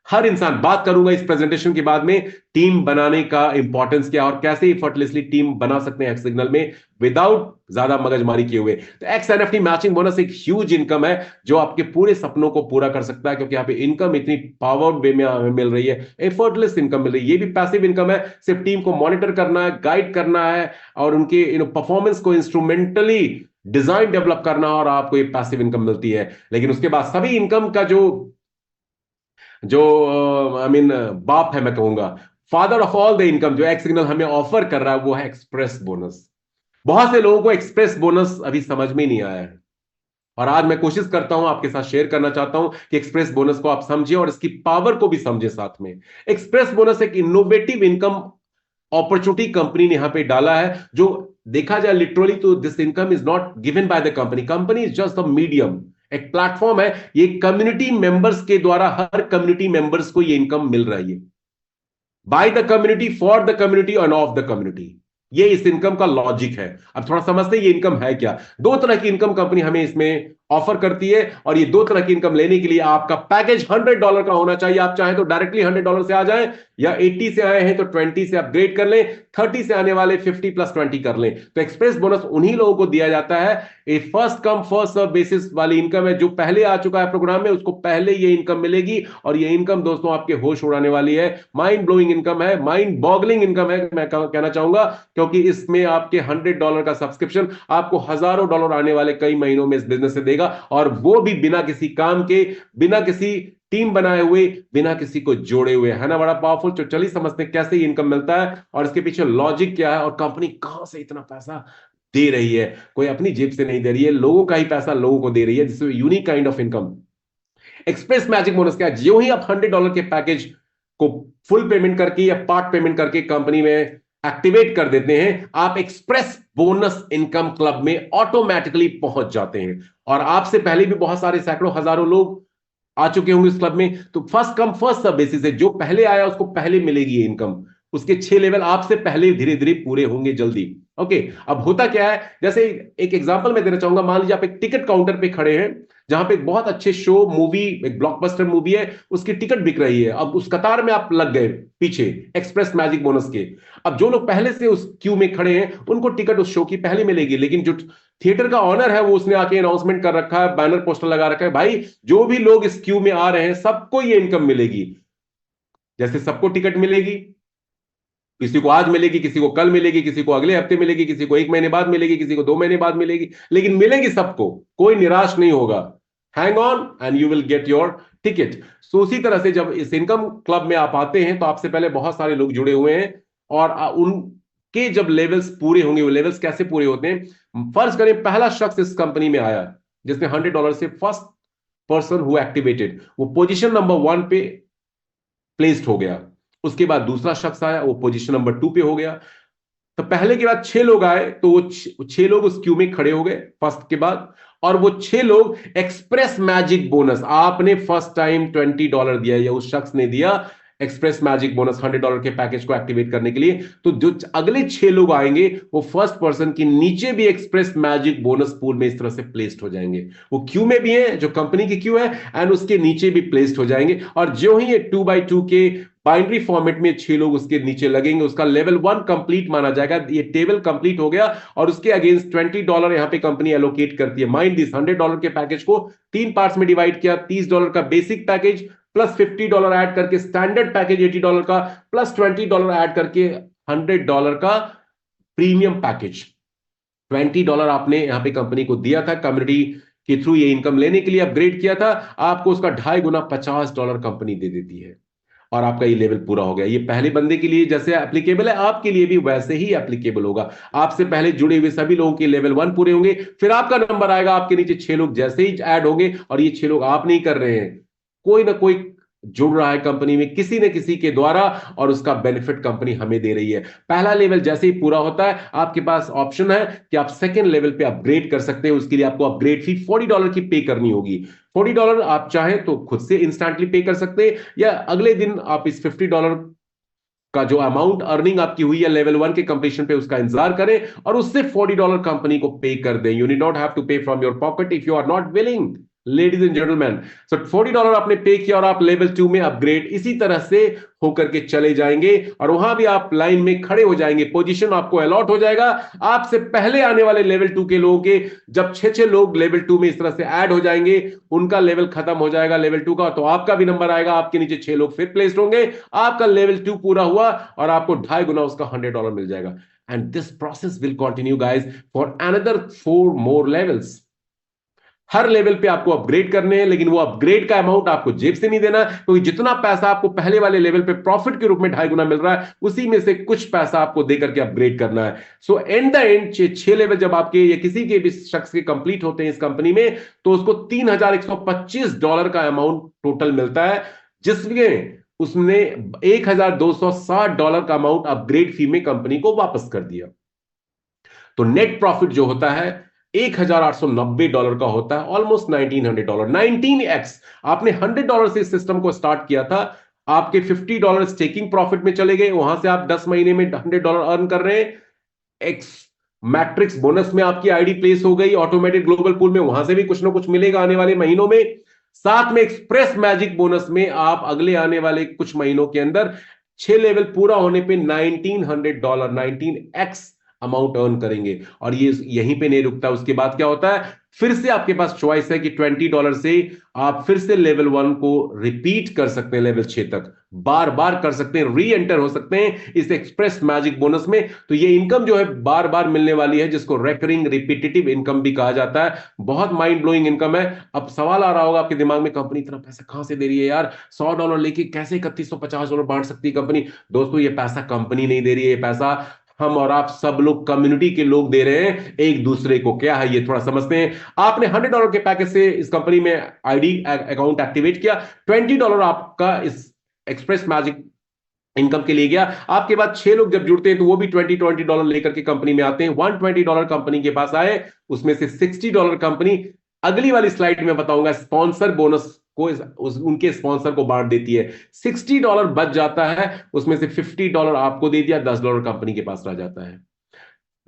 हर इंसान, बात करूंगा इस प्रेजेंटेशन के बाद में टीम बनाने का इंपॉर्टेंस क्या और कैसे इफर्टलेसली टीम बना सकते हैं एक्सिग्नल में विदाउट ज्यादा मगजमारी किए हुए। तो XNFT मैचिंग बोनस एक ह्यूज इनकम है जो आपके पूरे सपनों को पूरा कर सकता है, क्योंकि यहाँ पे इनकम इतनी पावर्ड वे में हमें मिल रही है, एफर्टलेस इनकम मिल रही है। ये भी पैसिव इनकम है, सिर्फ टीम को मॉनिटर करना है, गाइड करना है और उनके परफॉर्मेंस को इंस्ट्रूमेंटली डिजाइन डेवलप करना, और आपको ये पैसिव इनकम मिलती है। लेकिन उसके बाद सभी इनकम का जो बाप है, मैं कहूंगा father of all the income, जो एक्सिग्नल हमें ऑफर कर रहा है, वो है एक्सप्रेस बोनस। बहुत से लोगों को एक्सप्रेस बोनस अभी समझ में नहीं आया है, और आज मैं कोशिश करता हूं, आपके साथ शेयर करना चाहता हूं कि एक्सप्रेस बोनस को आप समझिए और इसकी पावर को भी समझे साथ में। एक्सप्रेस बोनस एक इनोवेटिव इनकम अपॉर्चुनिटी कंपनी ने यहां पे डाला है, जो देखा जाए लिटरली तो this income is not given by the company, company is just the medium, एक प्लेटफॉर्म है, ये कम्युनिटी मेंबर्स के द्वारा हर कम्युनिटी मेंबर्स को ये इनकम मिल रही है, bye the community, for the community end of the community. ये इस इनकम का लॉजिक है। अब थोड़ा समझते हैं ये इनकम है क्या। दो तरह की इनकम कंपनी हमें इसमें ऑफर करती है, और ये दो तरह की इनकम लेने के लिए आपका पैकेज $100 का होना चाहिए। आप चाहें तो डायरेक्टली $100 से आ जाएं, या 80 से आए हैं तो 20 से अपग्रेड कर लें, 30 से आने वाले 50 + 20 कर लें। तो एक्सप्रेस बोनस उन्हीं लोगों को दिया जाता है। ये first come first serve basis वाली इनकम है, जो पहले आ चुका है प्रोग्राम में उसको पहले ये इनकम मिलेगी, और ये इनकम दोस्तों आपके होश उड़ाने वाली है, माइंड ब्लोइंग इनकम है, माइंड बॉगलिंग इनकम है मैं कहना चाहूंगा, क्योंकि इसमें आपके $100 का सब्सक्रिप्शन आपको हजारों डॉलर आने वाले कई महीनों में इस बिजनेस से देगा, और वो भी बिना किसी काम के, बिना किसी टीम बनाए हुए, बिना किसी को जोड़े हुए, है ना बड़ा पावरफुल। तो चलिए समझते हैं कैसे ये इनकम मिलता है और इसके पीछे लॉजिक क्या है, और कंपनी कहां से इतना पैसा दे रही है। कोई अपनी जेब से नहीं दे रही है, लोगों का ही पैसा लोगों को दे रही है, जिससे unique kind of income. Express magic bonus क्या है, जो ही आप $100 के पैकेज को फुल पेमेंट करके या पार्ट पेमेंट करके कंपनी में एक्टिवेट कर देते हैं, आप एक्सप्रेस बोनस इनकम क्लब में ऑटोमेटिकली पहुंच जाते हैं। और आपसे पहले भी बहुत सारे सैकड़ों हजारों लोग आ चुके होंगे इस क्लब में। तो first come first serve basis है, जो पहले आया उसको पहले मिलेगी ये इनकम। उसके 6 लेवल आपसे पहले धीरे धीरे पूरे होंगे जल्दी। ओके, अब होता क्या है, जैसे एक एग्जांपल मैं देना चाहूंगा। मान लीजिए आप एक टिकट काउंटर पे खड़े हैं, जहां पे एक बहुत अच्छे शो मूवी, एक ब्लॉकबस्टर मूवी है, उसकी टिकट बिक रही है। अब उस कतार में आप लग गए पीछे एक्सप्रेस मैजिक बोनस के। अब जो लोग पहले से उस क्यू में खड़े हैं उनको टिकट उस शो की पहले मिलेगी, लेकिन जो थिएटर का ऑनर है वो उसने आके अनाउंसमेंट कर रखा है, बैनर पोस्टर लगा रखा है, भाई जो भी लोग इस क्यू में आ रहे हैं सबको ये इनकम मिलेगी। जैसे सबको टिकट मिलेगी, किसी को आज मिलेगी, किसी को कल मिलेगी, किसी को अगले हफ्ते मिलेगी, किसी को 1 महीने बाद मिलेगी, किसी को 2 महीने बाद मिलेगी, लेकिन मिलेगी सबको, कोई निराश नहीं होगा। Hang on and you will get your ticket. So उसी तरह से जब इस इनकम क्लब में आप आते हैं तो आपसे पहले बहुत सारे लोग जुड़े हुए हैं, और उनके जब लेवल्स पूरे होंगे, वो लेवल्स कैसे पूरे होते हैं, फर्ज करें पहला शख्स इस कंपनी में आया जिसने $100 से फर्स्ट पर्सन हु एक्टिवेटेड, वो पोजीशन नंबर 1 पे प्लेस्ड हो गया। उसके बाद दूसरा शख्स आया, वो पोजीशन नंबर 2 पे हो गया। तो पहले के बाद 6 लोग आए, तो वो 6 लोग उस क्यू में खड़े हो गए फर्स्ट के बाद, और वो 6 लोग एक्सप्रेस मैजिक बोनस, आपने फर्स्ट टाइम $20 दिया या उस शख्स ने दिया एक्सप्रेस मैजिक बोनस $100 के पैकेज को एक्टिवेट करने के लिए, तो जो अगले 6 लोग आएंगे वो फर्स्ट पर्सन के नीचे भी एक्सप्रेस मैजिक बोनस पूल में इस तरह से प्लेस्ड हो जाएंगे। वो क्यू में भी है जो कंपनी की क्यू है, एंड उसके नीचे भी प्लेस्ड हो जाएंगे। और जो ही ये 2x2 के बाइनरी फॉर्मेट में 6 लोग उसके नीचे लगेंगे, उसका लेवल 1 कंप्लीट माना जाएगा। ये टेबल कंप्लीट हो गया, और उसके अगेंस्ट $20 यहां पे कंपनी एलोकेट करती है। माइंड दिस, $100 के पैकेज को 3 पार्ट्स में डिवाइड किया, $30 का बेसिक पैकेज प्लस $50 ऐड करके स्टैंडर्ड पैकेज $80 का, प्लस $20 ऐड करके $100 का प्रीमियम पैकेज। $20 आपने यहां पे कंपनी को दिया था, कम्युनिटी के थ्रू ये इनकम लेने के लिए अपग्रेड किया था, आपको उसका 2.5 गुना $50 कंपनी दे देती है, और आपका ये लेवल पूरा हो गया। ये पहले बंदे के लिए जैसे एप्लीकेबल है, आपके लिए भी वैसे ही एप्लीकेबल होगा। आपसे पहले जुड़े हुए सभी लोगों के लेवल 1 पूरे होंगे, फिर आपका नंबर आएगा, आपके नीचे 6 लोग जैसे ही ऐड होंगे, और ये 6 लोग आप नहीं कर रहे हैं, कोई ना कोई जुड़ रहा है कंपनी में किसी न किसी के द्वारा, और उसका बेनिफिट कंपनी हमें दे रही है। पहला लेवल जैसे ही पूरा होता है, आपके पास ऑप्शन है कि आप सेकंड लेवल पे अपग्रेड कर सकते हैं। उसके लिए आपको अपग्रेड फी $40 की पे करनी होगी। $40 आप चाहें तो खुद से इंस्टेंटली पे कर सकते हैं, या अगले दिन आप इस $50 का जो अमाउंट अर्निंग आपकी हुई है लेवल 1 के कंप्लीशन पे, उसका इंतजार करें और उससे $40 कंपनी को पे कर दें। You need not have to pay from your pocket if you are not willing, ladies and gentleman. So $40 आपने पे किया और आप लेवल 2 में अपग्रेड इसी तरह से होकर के चले जाएंगे, और वहां भी आप लाइन में खड़े हो जाएंगे, पोजीशन आपको अलॉट हो जाएगा। आपसे पहले आने वाले लेवल 2 के लोगों के जब 6 लोग लेवल 2 में इस तरह से ऐड हो जाएंगे, उनका लेवल खत्म हो जाएगा लेवल 2 का, तो आपका भी नंबर आएगा, आपके नीचे 6 लोग फिर प्लेस्ड होंगे, आपका लेवल 2 पूरा हुआ, और आपको 2.5 गुना उसका $100 मिल जाएगा। And this process will continue guys for another 4 more levels. Her level पे आपको अपग्रेड करने हैं, लेकिन वो अपग्रेड का अमाउंट आपको जेब से नहीं देना, क्योंकि जितना पैसा आपको पहले वाले लेवल पे प्रॉफिट के रूप में 2.5 गुना मिल रहा है, उसी में से कुछ पैसा आपको देकर के अपग्रेड करना है। So and the end 6 level जब आपके या किसी के भी शख्स के कंप्लीट होते हैं इस कंपनी में, तो उसको $3,125 का अमाउंट टोटल मिलता है, जिसमें उसने $1260 का अमाउंट अपग्रेड फी में कंपनी को वापस कर दिया। तो नेट प्रॉफिट जो होता है $1890 का होता है, ऑलमोस्ट $1900, 19x। आपने $100 से इस सिस्टम को स्टार्ट किया था, आपके $50 स्टेकिंग प्रॉफिट में चले गए, वहां से आप 10 महीने में $100 अर्न कर रहे हैं। एक्स मैट्रिक्स बोनस में आपकी आईडी प्लेस हो गई ऑटोमेटिक ग्लोबल पूल में, वहां से भी कुछ ना कुछ मिलेगा आने वाले महीनों में। साथ में एक्सप्रेस मैजिक बोनस में आप अगले आने वाले कुछ महीनों के अंदर 6 लेवल पूरा होने पे $1900, 19x अमाउंट अर्न करेंगे। और ये यहीं पे नहीं रुकता, उसके बाद क्या होता है, फिर से आपके पास चॉइस है कि $20 से आप फिर से लेवल 1 को रिपीट कर सकते हैं, लेवल 6 तक बार बार कर सकते हैं, री एंटर हो सकते हैं इस एक्सप्रेस मैजिक बोनस में। तो ये इनकम जो है बार बार मिलने वाली है, जिसको रेकरिंग रिपीटेटिव इनकम भी कहा जाता है। बहुत माइंड ब्लोइंग इनकम है। अब सवाल आ रहा होगा आपके दिमाग में, कंपनी इतना पैसा कहां से दे रही है यार, $100 लेके कैसे $3150 बांट सकती है कंपनी? दोस्तों, ये पैसा कंपनी नहीं दे रही है, ये पैसा हम और आप सब लोग कम्युनिटी के लोग दे रहे हैं एक दूसरे को। क्या है ये थोड़ा समझते हैं। आपने $100 के पैकेज से इस कंपनी में आईडी अकाउंट एक्टिवेट किया, $20 आपका इस एक्सप्रेस मैजिक इनकम के लिए गया। आपके बाद 6 लोग जब जुड़ते हैं तो वो भी $20 लेकर के कंपनी में आते हैं। $120 कंपनी के पास आए, उसमें से $60 कंपनी अगली वाली स्लाइड में बताऊंगा स्पॉन्सर बोनस को उनके स्पॉन्सर को बांट देती है। $60 बच जाता है, उसमें से $50 आपको दे दिया, $10 कंपनी के पास रह जाता है।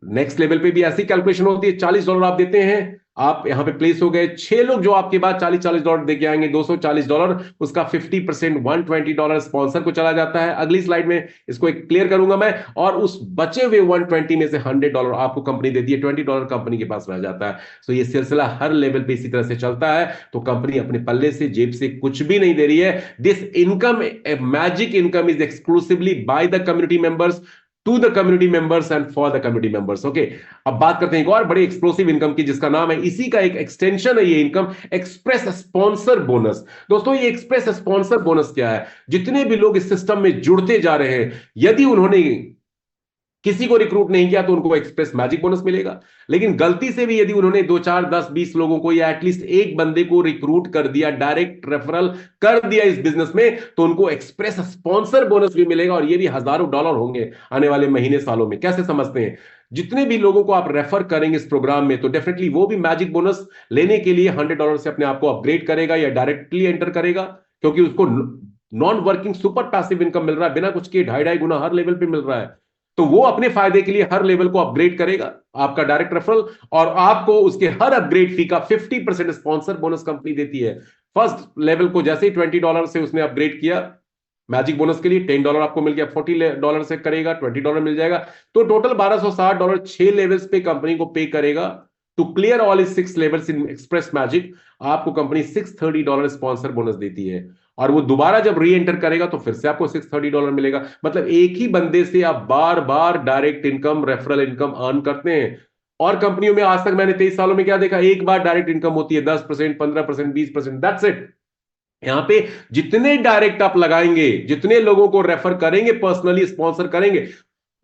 नेक्स्ट लेवल पे भी ऐसी कैलकुलेशन होती है, $40 आप देते हैं, आप यहां पे प्लेस हो गए। 6 लोग जो आपके बाद $40 देके आएंगे, $240, उसका 50% $120 स्पॉन्सर को चला जाता है। अगली स्लाइड में इसको एक क्लियर करूंगा मैं। और उस बचे हुए 120 में से $100 आपको कंपनी देती है, $20 कंपनी के पास रह जाता है। तो ये सिलसिला हर लेवल पे इसी तरह से चलता है। तो कंपनी अपने पल्ले से, जेब से कुछ भी नहीं दे रही है। This income, magic income, is exclusively by the community members, to the community members and for the community members. Okay, अब बात करते हैं एक और बड़ी एक्सप्लोसिव इनकम की, जिसका नाम है, इसी का एक एक्सटेंशन है ये इनकम, एक्सप्रेस स्पॉन्सर बोनस। दोस्तों, ये एक्सप्रेस स्पॉन्सर बोनस क्या है? जितने भी लोग इस सिस्टम में जुड़ते जा रहे हैं, यदि उन्होंने किसी को रिक्रूट नहीं किया तो उनको एक्सप्रेस मैजिक बोनस मिलेगा। लेकिन गलती से भी यदि उन्होंने 2, 4, 10, 20 लोगों को या एटलीस्ट एक बंदे को रिक्रूट कर दिया, डायरेक्ट रेफरल कर दिया इस बिजनेस में, तो उनको एक्सप्रेस स्पॉन्सर बोनस भी मिलेगा। और ये भी हजारों डॉलर होंगे आने वाले महीने, सालों में। कैसे समझते हैं? जितने भी लोगों को आप रेफर करेंगे इस प्रोग्राम में, तो डेफिनेटली वो भी मैजिक बोनस लेने के लिए $100 से अपने आप को अपग्रेड करेगा या डायरेक्टली एंटर करेगा, क्योंकि उसको non working super passive income मिल रहा है, बिना कुछ किए 2.5 गुना हर लेवल पे मिल रहा है। तो वो अपने फायदे के लिए हर लेवल को अपग्रेड करेगा, आपका डायरेक्ट रेफरल, और आपको उसके हर अपग्रेड फी का 50% स्पॉन्सर बोनस कंपनी देती है। फर्स्ट लेवल को जैसे ही $20 से उसने अपग्रेड किया मैजिक बोनस के लिए, $10 आपको मिल गया, $40 से करेगा $20 मिल जाएगा, तो टोटल $1260 6 लेवल्स पे कंपनी को पे करेगा। To clear all is 6 levels in express magic, आपको कंपनी $630 स्पॉन्सर बोनस देती है। और वो दोबारा जब री एंटर करेगा तो फिर से आपको $630 मिलेगा। मतलब एक ही बंदे से आप बार बार direct income, referral income earn करते हैं। और कंपनियों में आज तक मैंने 23 सालों में क्या देखा, एक बार डायरेक्ट इनकम होती है 10%, 15%, 20%, दैट्स इट। यहां पे जितने डायरेक्ट आप लगाएंगे, जितने लोगों को रेफर करेंगे, पर्सनली स्पॉन्सर करेंगे,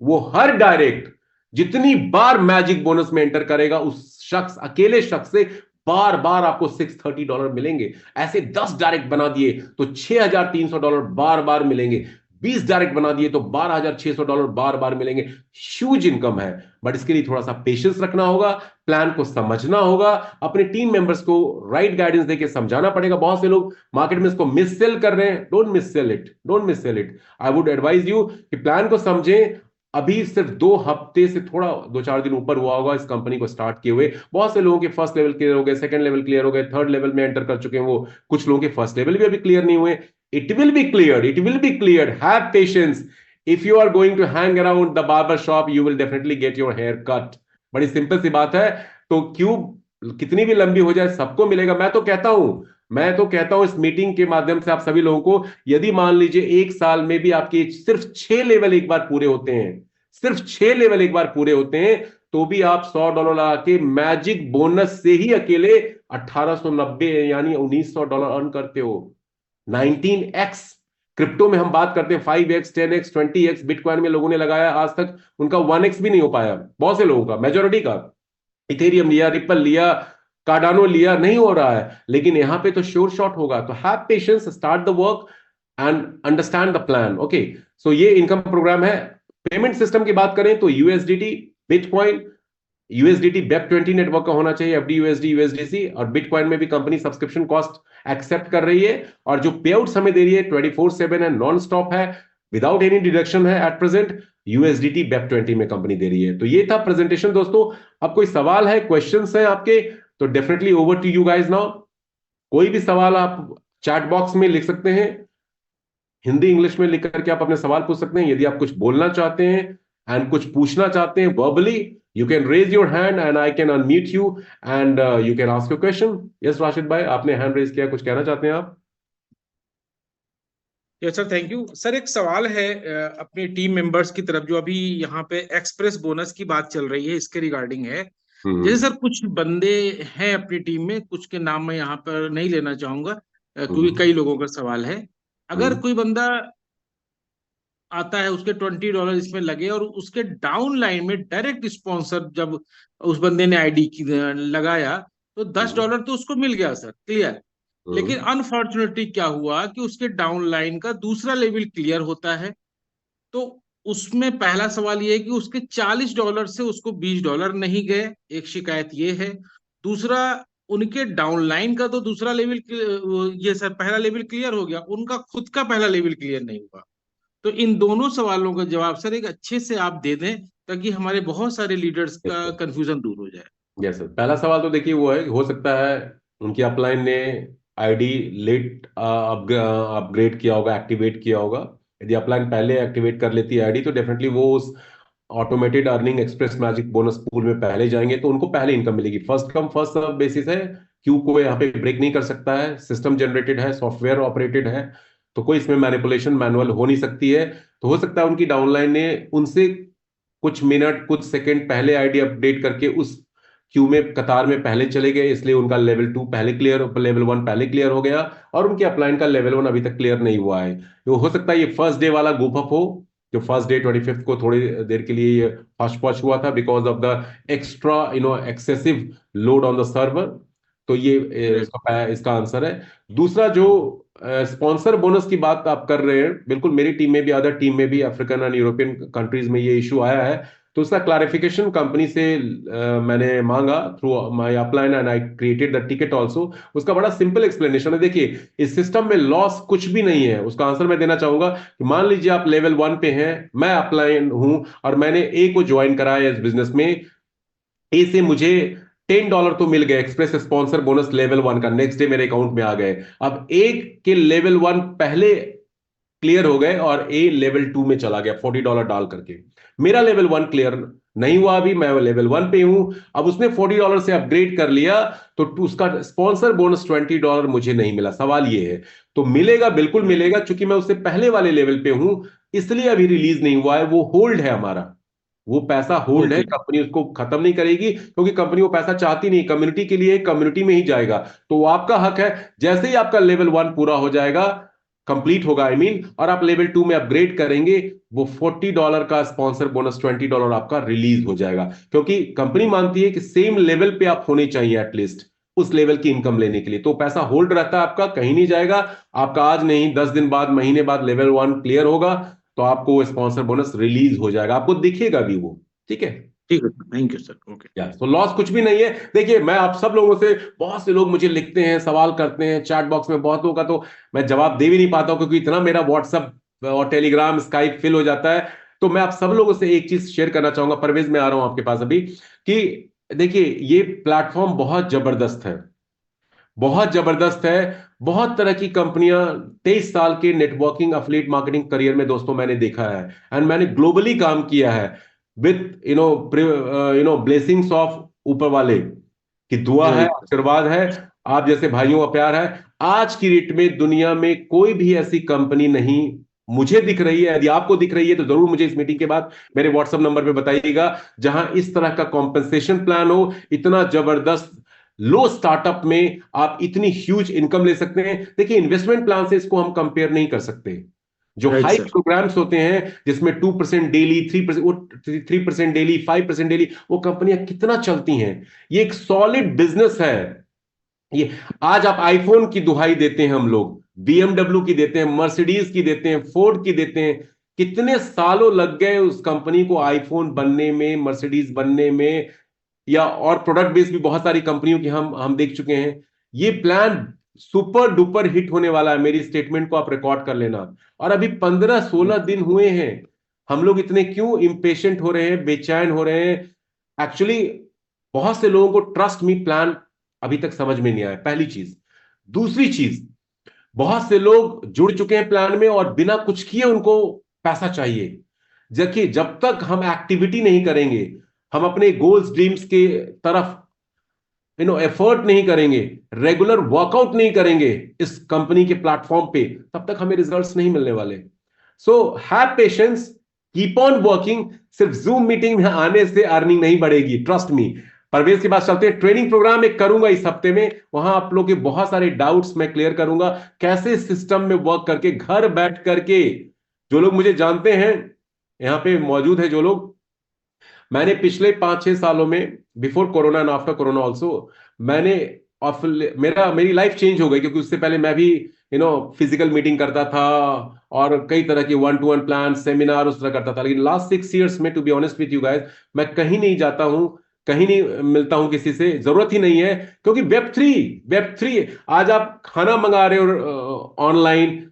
वो हर डायरेक्ट जितनी बार मैजिक बोनस में एंटर करेगा, उस शख्स, अकेले शख्स से बार बार आपको $630 मिलेंगे। ऐसे 10 डायरेक्ट बना दिए तो $6300 बार बार मिलेंगे। 20 डायरेक्ट बना दिए तो $12600 बार बार मिलेंगे। ह्यूज इनकम है, बट इसके लिए थोड़ा सा पेशेंस रखना होगा, प्लान को समझना होगा, अपने टीम मेंबर्स को राइट गाइडेंस देके समझाना पड़ेगा। बहुत से लोग मार्केट में इसको मिस सेल कर रहे हैं। Don't miss sell it, don't miss sell it. I would advise you कि प्लान को समझें। अभी सिर्फ 2 हफ्ते से थोड़ा 2-4 दिन ऊपर हुआ होगा इस कंपनी को स्टार्ट किए हुए। बहुत से लोगों के फर्स्ट लेवल क्लियर हो गए, सेकंड लेवल क्लियर हो गए, थर्ड लेवल में एंटर कर चुके हैं। वो कुछ लोगों के फर्स्ट लेवल भी अभी क्लियर नहीं हुए। It will be cleared, it will be cleared, have patience. If you are going to hang around the barber shop, you will definitely get your hair cut. बड़ी सिंपल सी बात है। तो क्यों कितनी भी लंबी हो जाए, सबको मिलेगा। मैं तो कहता हूं इस मीटिंग के माध्यम से आप सभी लोगों को, यदि मान लीजिए 1 साल में भी आपके सिर्फ 6 लेवल एक बार पूरे होते हैं, सिर्फ 6 लेवल एक बार पूरे होते हैं, तो भी आप $100 लगा के मैजिक बोनस से ही अकेले 1890 यानी $1900 अर्न करते हो। 19x। क्रिप्टो में हम बात करते हैं 5x, 10x, 20x। बिटकॉइन में लोगों ने लगाया, आज तक उनका 1x भी नहीं हो पाया। बहुत से लोगों का, मेजोरिटी का। इथेरियम लिया, रिपल लिया, कार्डानो लिया, नहीं हो रहा है। लेकिन यहां पे तो श्योर शॉट होगा। तो have patience, start the work and understand the plan. Okay, so ये इनकम प्रोग्राम है। पेमेंट सिस्टम की बात करें तो यूएसडीटी, बिटकॉइन, यूएसडीटी वेब20 नेटवर्क का होना चाहिए, एफडी यूएसडी यूएसडीसी, और बिटकॉइन में भी कंपनी सब्सक्रिप्शन कॉस्ट एक्सेप्ट कर रही है, और जो पे आउट हमें दे रही है 24/7 है, नॉन स्टॉप है, विदाउट एनी डिडक्शन है एट प्रेजेंट, यूएसडीटी वेब20 में कंपनी दे रही है। तो ये था प्रेजेंटेशन दोस्तों। अब कोई सवाल है, क्वेश्चंस हैं आपके, तो definitely over to you guys now. कोई भी सवाल आप चैट बॉक्स में लिख सकते हैं, हिंदी इंग्लिश में लिख करके आप अपने सवाल पूछ सकते हैं। यदि आप कुछ बोलना चाहते हैं एंड कुछ पूछना चाहते हैं verbally, you can raise your hand and I can unmute you and you can ask your question. Yes, Rashid भाई, आपने हैंड रेज किया, कुछ कहना चाहते हैं आप? Yes sir, thank you sir. एक सवाल है अपने टीम मेंबर्स की तरफ, जो अभी यहाँ पे एक्सप्रेस बोनस की बात चल रही है, इसके रिगार्डिंग है। जैसे सर कुछ बंदे हैं अपनी टीम में, कुछ के नाम मैं यहाँ पर नहीं लेना चाहूंगा क्योंकि कई लोगों का सवाल है। अगर कोई बंदा आता है, उसके $20 इसमें लगे, और उसके डाउन लाइन में डायरेक्ट स्पॉन्सर जब उस बंदे ने आईडी लगाया तो $10 तो उसको मिल गया सर, क्लियर। लेकिन अनफॉर्चुनेटली क्या हुआ कि उसके डाउन लाइन का दूसरा लेवल क्लियर होता है। तो उसमें पहला सवाल ये है कि उसके $40 से उसको $20 नहीं गए, एक शिकायत ये है। दूसरा, उनके डाउन लाइन का तो दूसरा लेवल, ये सर पहला लेवल क्लियर हो गया, उनका खुद का पहला लेवल क्लियर नहीं हुआ। तो इन दोनों सवालों का जवाब सर एक अच्छे से आप दे दें, ताकि हमारे बहुत सारे लीडर्स का कंफ्यूजन दूर हो जाए। यस सर, पहला सवाल तो देखिए वो है, हो सकता है उनकी अपलाइन ने आईडी लेट अपग्रेड किया होगा, एक्टिवेट किया होगा। यदि अपलाइन पहले एक्टिवेट कर लेती है आईडी, तो डेफिनेटली वो उस automated earning express magic bonus pool में पहले जाएंगे, तो उनको पहले इनकम मिलेगी। First come first serve basis है, क्यू को यहाँ पे ब्रेक नहीं कर सकता है, सिस्टम जनरेटेड है, सॉफ्टवेयर ऑपरेटेड है, तो कोई इसमें मैनिपुलेशन मैनुअल हो नहीं सकती है। तो हो सकता है उनकी डाउनलाइन ने उनसे कुछ मिनट कुछ सेकंड पहले आईडी अपडेट करके उस क्यू में कतार में पहले चले गए, इसलिए उनका लेवल 2 पहले क्लियर, लेवल 1 पहले क्लियर हो गया, और उनकी अपलाइन का लेवल 1 अभी तक क्लियर नहीं हुआ है। तो हो सकता है ये फर्स्ट डे वाला गुप अप हो, जो फर्स्ट डे 25 को थोड़ी देर के लिए ये फर्स्ट पॉच हुआ था because of the extra excessive load on the server. तो ये इसका आंसर है। दूसरा, जो स्पॉन्सर बोनस की बात आप कर रहे हैं, बिल्कुल मेरी टीम में भी, अदर टीम में भी, अफ्रीकन एंड यूरोपियन कंट्रीज में ये इशू आया है। तो उसका क्लैरिफिकेशन कंपनी से मैंने मांगा through my upline and I created the ticket also. उसका बड़ा सिंपल एक्सप्लेनेशन है। देखिए, इस सिस्टम में लॉस कुछ भी नहीं है। उसका आंसर मैं देना चाहूंगा कि मान लीजिए आप लेवल 1 पे हैं, मैं अपलाइन हूं और मैंने ए को ज्वाइन कराया इस बिजनेस में। ए से मुझे $10 तो मिल गए एक्सप्रेस स्पॉन्सर बोनस लेवल 1 का, नेक्स्ट डे मेरे अकाउंट में आ गए। अब ए के लेवल 1 पहले क्लियर हो गए और ए लेवल 2 में चला गया $40 डाल करके। मेरा लेवल 1 क्लियर नहीं हुआ, अभी मैं लेवल 1 पे हूं। अब उसने $40 से अपग्रेड कर लिया, तो उसका स्पॉन्सर बोनस $20 मुझे नहीं मिला। सवाल ये है, तो मिलेगा, बिल्कुल मिलेगा, क्योंकि मैं उससे पहले वाले लेवल पे हूं, इसलिए अभी रिलीज नहीं हुआ है। वो होल्ड है हमारा, वो पैसा होल्ड है, कंपनी उसको खत्म नहीं करेगी, क्योंकि कंपनी वो पैसा चाहती नहीं, कम्युनिटी के लिए, कम्युनिटी में ही जाएगा। तो वो आपका हक है, जैसे ही आपका लेवल 1 पूरा हो जाएगा, कंप्लीट होगा आई मीन, और आप लेवल 2 में अपग्रेड करेंगे, वो $40 का स्पॉन्सर बोनस $20 आपका रिलीज हो जाएगा। क्योंकि कंपनी मानती है कि सेम लेवल पे आप होने चाहिए एटलीस्ट उस लेवल की इनकम लेने के लिए। तो पैसा होल्ड रहता है आपका, कहीं नहीं जाएगा। आपका आज नहीं 10 दिन बाद, महीने बाद लेवल 1 क्लियर होगा, तो आपको वो स्पॉन्सर बोनस रिलीज हो जाएगा, आपको दिखेगा भी वो। ठीक है, ठीक है, थैंक यू सर। ओके, तो लॉस कुछ भी नहीं है। देखिए, मैं आप सब लोगों से, बहुत से लोग मुझे लिखते हैं, सवाल करते हैं चैट बॉक्स में, बहुत लोगों का तो मैं जवाब दे भी नहीं पाता हूं, क्योंकि इतना मेरा व्हाट्सएप और टेलीग्राम, स्काइप फिल हो जाता है। तो मैं आप सब लोगों से एक चीज शेयर करना चाहूंगा, परवेज मैं आ रहा हूं आपके पास अभी, कि देखिए ये प्लेटफॉर्म बहुत जबरदस्त है, बहुत जबरदस्त है। बहुत तरह की कंपनियां 23 साल के नेटवर्किंग एफिलिएट मार्केटिंग करियर में दोस्तों मैंने देखा है, एंड मैंने ग्लोबली काम किया है विद ब्लेसिंग्स ऑफ ऊपर वाले की दुआ है, आशीर्वाद है, आप जैसे भाइयों का प्यार है। आज की डेट में दुनिया में कोई भी ऐसी कंपनी नहीं मुझे दिख रही है, यदि आपको दिख रही है तो जरूर मुझे इस मीटिंग के बाद मेरे व्हाट्सएप नंबर पे बताइएगा, जहां इस तरह का कॉम्पेंसेशन प्लान हो, इतना जबरदस्त लो स्टार्टअप में आप इतनी ह्यूज इनकम ले सकते हैं। देखिए, इन्वेस्टमेंट प्लान से इसको हम कंपेयर नहीं कर सकते। जो हाई प्रोग्राम्स होते हैं जिसमें 2% डेली, 3% डेली, 5% डेली, वो कंपनियां कितना चलती हैं। ये एक सॉलिड बिजनेस है। ये आज आप आईफोन की दुहाई देते हैं हम लोग, BMW की देते हैं, मर्सिडीज की देते हैं, फोर्ड की देते हैं। कितने सालों लग गए उस कंपनी को आईफोन बनने में, मर्सिडीज बनने में, या और प्रोडक्ट बेस भी बहुत सारी कंपनियों की हम देख चुके हैं। ये प्लान सुपर डुपर हिट होने वाला है, मेरी स्टेटमेंट को आप रिकॉर्ड कर लेना। और अभी 15-16 दिन हुए हैं। हम लोग इतने क्यों इम्पेशेंट हो रहे हैं, बेचैन हो रहे हैं? एक्चुअली बहुत से लोगों को ट्रस्ट मी प्लान अभी तक समझ में नहीं आया, पहली चीज। दूसरी चीज, बहुत से लोग जुड़ चुके हैं प्लान में और बिना कुछ किए उनको पैसा चाहिए। जबकि जब तक हम एक्टिविटी नहीं करेंगे, हम अपने गोल्स ड्रीम्स के तरफ एफर्ट नहीं करेंगे, रेगुलर वर्कआउट नहीं करेंगे इस कंपनी के प्लेटफॉर्म पे, तब तक हमें रिजल्ट्स नहीं मिलने वाले। सो have patience, keep on working. सिर्फ जूम मीटिंग में आने से अर्निंग नहीं बढ़ेगी, ट्रस्ट मी। परवेज के बाद चलते हैं। ट्रेनिंग प्रोग्राम एक करूंगा इस हफ्ते में, वहां आप लोग के बहुत सारे डाउट्स मैं क्लियर करूंगा, कैसे सिस्टम में वर्क करके, घर बैठ करके। जो लोग मुझे जानते हैं, यहां पे मौजूद है जो लोग, मैंने पिछले 5-6 सालों में, before corona and after corona also, मैंने मेरी लाइफ चेंज हो गई, क्योंकि उससे पहले मैं भी फिजिकल मीटिंग करता था और कई तरह के 1-to-1 प्लान, सेमिनार उस तरह करता था। लेकिन लास्ट 6 इयर्स में, to be honest with you guys, मैं कहीं नहीं जाता हूं, कहीं नहीं मिलता हूं किसी से, जरूरत ही नहीं है। क्योंकि वेब थ्री, आज आप खाना मंगा रहे हो ऑनलाइन,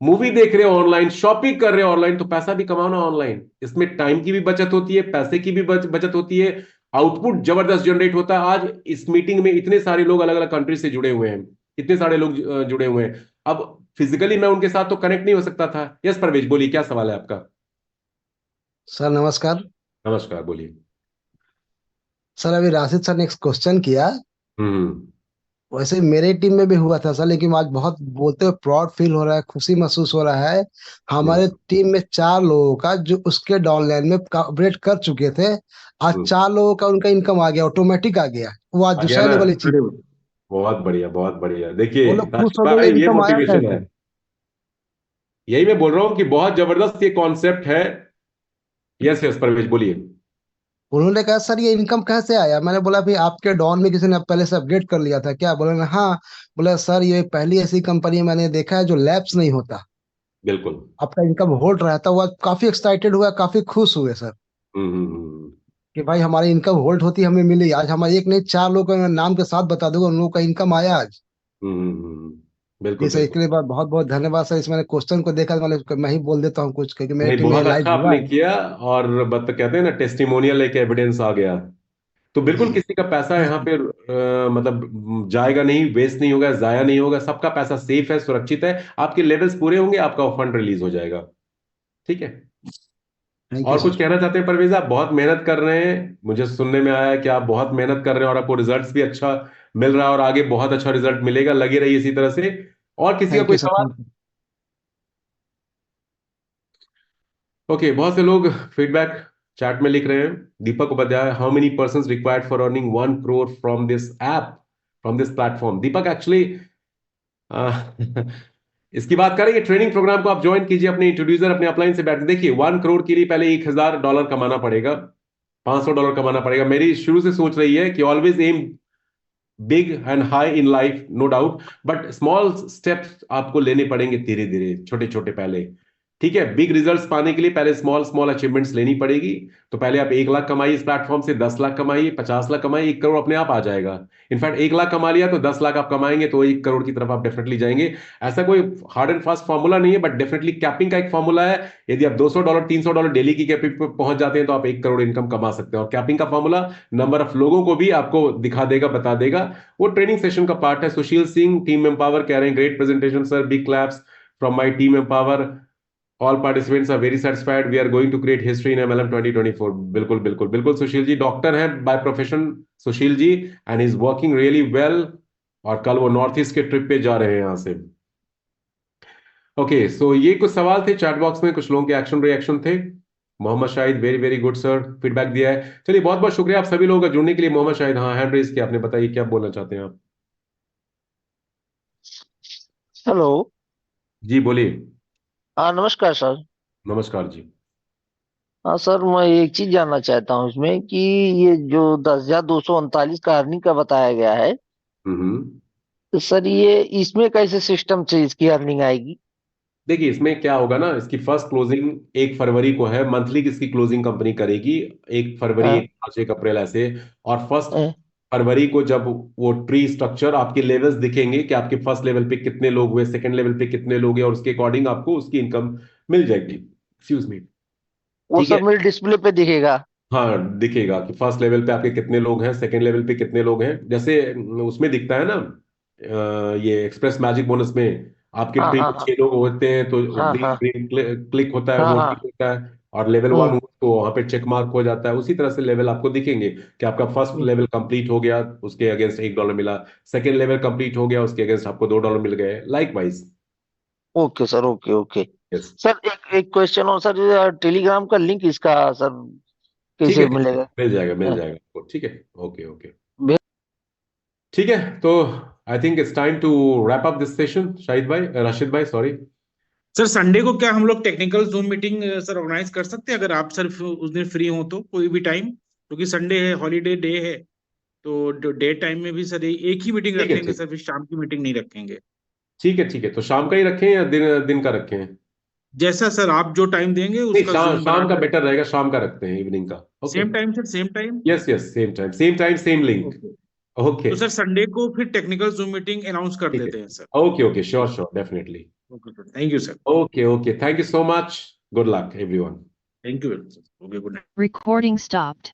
मूवी देख रहे हो ऑनलाइन, शॉपिंग कर रहे हो ऑनलाइन, तो पैसा भी कमाना ऑनलाइन। इसमें टाइम की भी बचत होती है, पैसे की भी बचत होती है, आउटपुट जबरदस्त जनरेट होता है। आज इस मीटिंग में इतने सारे लोग अलग अलग कंट्री से जुड़े हुए हैं, इतने सारे लोग जुड़े हुए हैं। अब फिजिकली मैं उनके साथ तो कनेक्ट नहीं हो सकता था। यस परवेज, बोलिए, क्या सवाल है आपका? सर नमस्कार। नमस्कार, बोलिए। सर अभी राशिद सर ने एक क्वेश्चन किया, हम्म। वैसे मेरे टीम में भी हुआ था सर, लेकिन आज बहुत बोलते हुए प्राउड फील हो रहा है, खुशी महसूस हो रहा है। हम्म। हमारे टीम में 4 लोगों का जो उसके डाउनलाइन में ऑपरेट कर चुके थे, आज हम्म। 4 लोगों का उनका इनकम आ गया, ऑटोमेटिक आ गया। वो आज आ गया दूसरा ना? Level achieve. बहुत बढ़िया, बहुत बढ़िया। देखिए वो लोग खुश राशिद हो गए, भाई, ये इनकम आया मोटिवेशन है। कैसे। यही मैं बोल रहा हूं कि बहुत जबरदस्त ये कॉन्सेप्ट है। यस यस परवेज, बोलिए। उन्होंने कहा सर ये इनकम कैसे आया। मैंने बोला भाई आपके डॉन में किसी ने पहले से अपडेट कर लिया था क्या। बोले ना हाँ। बोला सर ये पहली ऐसी कंपनी मैंने देखा है जो लैप्स नहीं होता, बिल्कुल। आपका इनकम होल्ड रहता। वो आज काफी एक्साइटेड हुआ, काफी खुश हुए सर हम्म। कि भाई हमारी इनकम होल्ड होती हमें मिली। आज हमारे एक नहीं 4 लोगों का नाम के साथ बता दूंगा, उन लोगों का इनकम आया आज। बिल्कुल जी सर, बिल्कुल। इसके लिए बहुत बहुत धन्यवाद सर। इस मैंने क्वेश्चन को देखा तो मैं ही बोल देता हूँ कुछ, क्योंकि मेरे नहीं, टीम में बहुत लाइव अच्छा हुआ आपने है। किया। और बत कहते हैं ना, टेस्टिमोनियल एक एविडेंस आ गया। तो बिल्कुल जी किसी का पैसा यहाँ पे मतलब जाएगा नहीं, वेस्ट नहीं होगा, जाया नहीं होगा। सबका पैसा सेफ है, सुरक्षित है। आपके लेवल्स पूरे होंगे, आपका फंड रिलीज हो जाएगा। ठीक है। थैंक यू और कुछ सर। कहना चाहते हैं परवेज? आप बहुत मेहनत कर रहे हैं, मुझे सुनने में आया कि आप बहुत मेहनत कर रहे हैं और आपको रिजल्ट्स भी अच्छा मिल रहा है, और आगे बहुत अच्छा रिजल्ट मिलेगा। लगे रहिए इसी तरह से। और किसी का थैंक कोई यू सर। सवाल? Thank you. ओके, बहुत से लोग फीडबैक चैट में लिख रहे हैं। Deepak Upadhyay, how many persons required for earning 1 crore from this app, from this platform? Deepak actually इसकी बात करेंगे। ट्रेनिंग प्रोग्राम को आप ज्वाइन कीजिए, अपने इंट्रोड्यूसर, अपने अपलाइन से बैठ के देखिए। 1 crore के लिए पहले $1000 कमाना पड़ेगा, $500 कमाना पड़ेगा। मेरी शुरू से सोच रही है कि always aim big and high in life, no doubt, but small steps आपको लेने पड़ेंगे, धीरे धीरे, छोटे छोटे पहले। ठीक है। बिग रिजल्ट्स पाने के लिए पहले स्मॉल स्मॉल अचीवमेंट्स लेनी पड़ेगी। तो पहले आप 1 लाख कमाइए इस प्लेटफॉर्म से, 10 लाख कमाइए, 50 लाख कमाइए, 1 करोड़ अपने आप आ जाएगा। इनफैक्ट 1 लाख कमा लिया तो 10 लाख आप कमाएंगे तो 1 करोड़ की तरफ आप डेफिनेटली जाएंगे। ऐसा कोई हार्ड एंड फास्ट फॉर्मूला नहीं है, बट डेफिनेटली कैपिंग का एक फॉर्मूला है। यदि आप $200 $300 डेली की कैपिंग पर पहुंच जाते हैं तो आप 1 करोड़ इनकम कमा सकते हैं। और कैपिंग का फॉर्मूला नंबर ऑफ लोगों को भी आपको दिखा देगा, बता देगा। वो ट्रेनिंग सेशन का पार्ट है। सुशील सिंह, टीम एम्पावर, कह रहे हैं great presentation sir, big claps from my team Empower, all participants are very satisfied, we are going to create history in MLM 2024। बिल्कुल बिल्कुल बिल्कुल। सुशील जी डॉक्टर हैं by profession, Sushil ji, and is working really well. और कल वो नॉर्थ ईस्ट के trip पे जा रहे हैं यहां से। ओके, सो ये कुछ सवाल थे चैट बॉक्स में, कुछ लोगों के एक्शन रिएक्शन थे। Mohammad Shahid, very very good sir, feedback दिया है। चलिए, बहुत बहुत शुक्रिया आप सभी लोगों का जुड़ने के लिए। मोहम्मद शाहिद, हाँ, हैंड रेज किया आपने, बताइए क्या बोलना चाहते हैं आप? हेलो। जी बोलिए। हाँ नमस्कार सर। नमस्कार जी। हाँ सर, मैं एक चीज जानना चाहता हूँ इसमें कि ये जो 10,239 का अर्निंग का बताया गया है, हम्म। तो सर ये इसमें कैसे सिस्टम से इसकी अर्निंग आएगी? देखिए इसमें क्या होगा ना, इसकी फर्स्ट क्लोजिंग 1 फरवरी को है। मंथली किसकी क्लोजिंग कंपनी करेगी? 1 फरवरी, हाँ, 1 मार्च, 1 अप्रैल ऐसे। और फर्स्ट हाँ, फरवरी को जब वो ट्री स्ट्रक्चर आपके लेवल्स दिखेंगे कि आपके फर्स्ट लेवल पे कितने लोग हुए, सेकंड लेवल पे कितने लोग हैं, और उसके अकॉर्डिंग आपको उसकी इनकम मिल जाएगी। Excuse me. वो ठीक है। सब मेरे डिस्प्ले पे दिखेगा? हाँ, दिखेगा कि फर्स्ट लेवल पे आपके कितने लोग हैं, सेकंड लेवल पे कितने लोग हैं। जैसे उसमें दिखता है ना, ये एक्सप्रेस मैजिक बोनस में आपके हाँ, ट्री हाँ, में हाँ, 6 लोग होते हैं तो हाँ, ग्रीन हाँ, ग्रीन क्लिक होता है, हाँ, वो हाँ। टिक होता है। और लेवल 1 हम्म। हुआ तो वहां पे चेक मार्क हो जाता है। उसी तरह से लेवल आपको दिखेंगे कि आपका फर्स्ट लेवल कंप्लीट हो गया, उसके अगेंस्ट $1 मिला। सेकंड लेवल कंप्लीट हो गया, उसके अगेंस्ट आपको $2 मिल गए, like wise. Okay sir, okay, okay. Yes. Sir एक एक क्वेश्चन और सर, टेलीग्राम का लिंक इसका सर ठीक कैसे है, ठीक है, मिलेगा? मिल जाएगा, मिल हाँ, जाएगा आपको। ठीक है, ओके ओके। भे- ठीक है, तो I think it's time to wrap up this session. Shahid भाई, राशिद भाई, सॉरी। सर संडे को क्या हम लोग technical Zoom meeting sir organize कर सकते हैं, अगर आप सर उस दिन फ्री हो तो कोई भी टाइम, क्योंकि संडे है, हॉलीडे डे है। तो डे टाइम में भी सर एक ही मीटिंग ठीक रख है, लेंगे ठीक सर, फिर शाम की मीटिंग नहीं रखेंगे। ठीक है, ठीक है। तो शाम का ही रखें या दिन दिन का रखें? जैसा सर आप जो टाइम देंगे नहीं, उसका शाम जूम बना शाम का के बेटर रहेगा। शाम का रखते हैं, इवनिंग का। Okay. Same time sir, same time. Yes yes, same time, same time, same link. Okay. Okay. तो सर संडे को फिर टेक्निकल जूम मीटिंग अनाउंस कर ठीक है। देते हैं sir. Okay okay, sure sure, definitely. Okay sir, thank you sir. Okay okay, thank you so much. Good luck everyone. Thank you sir. Okay, good night. Recording stopped.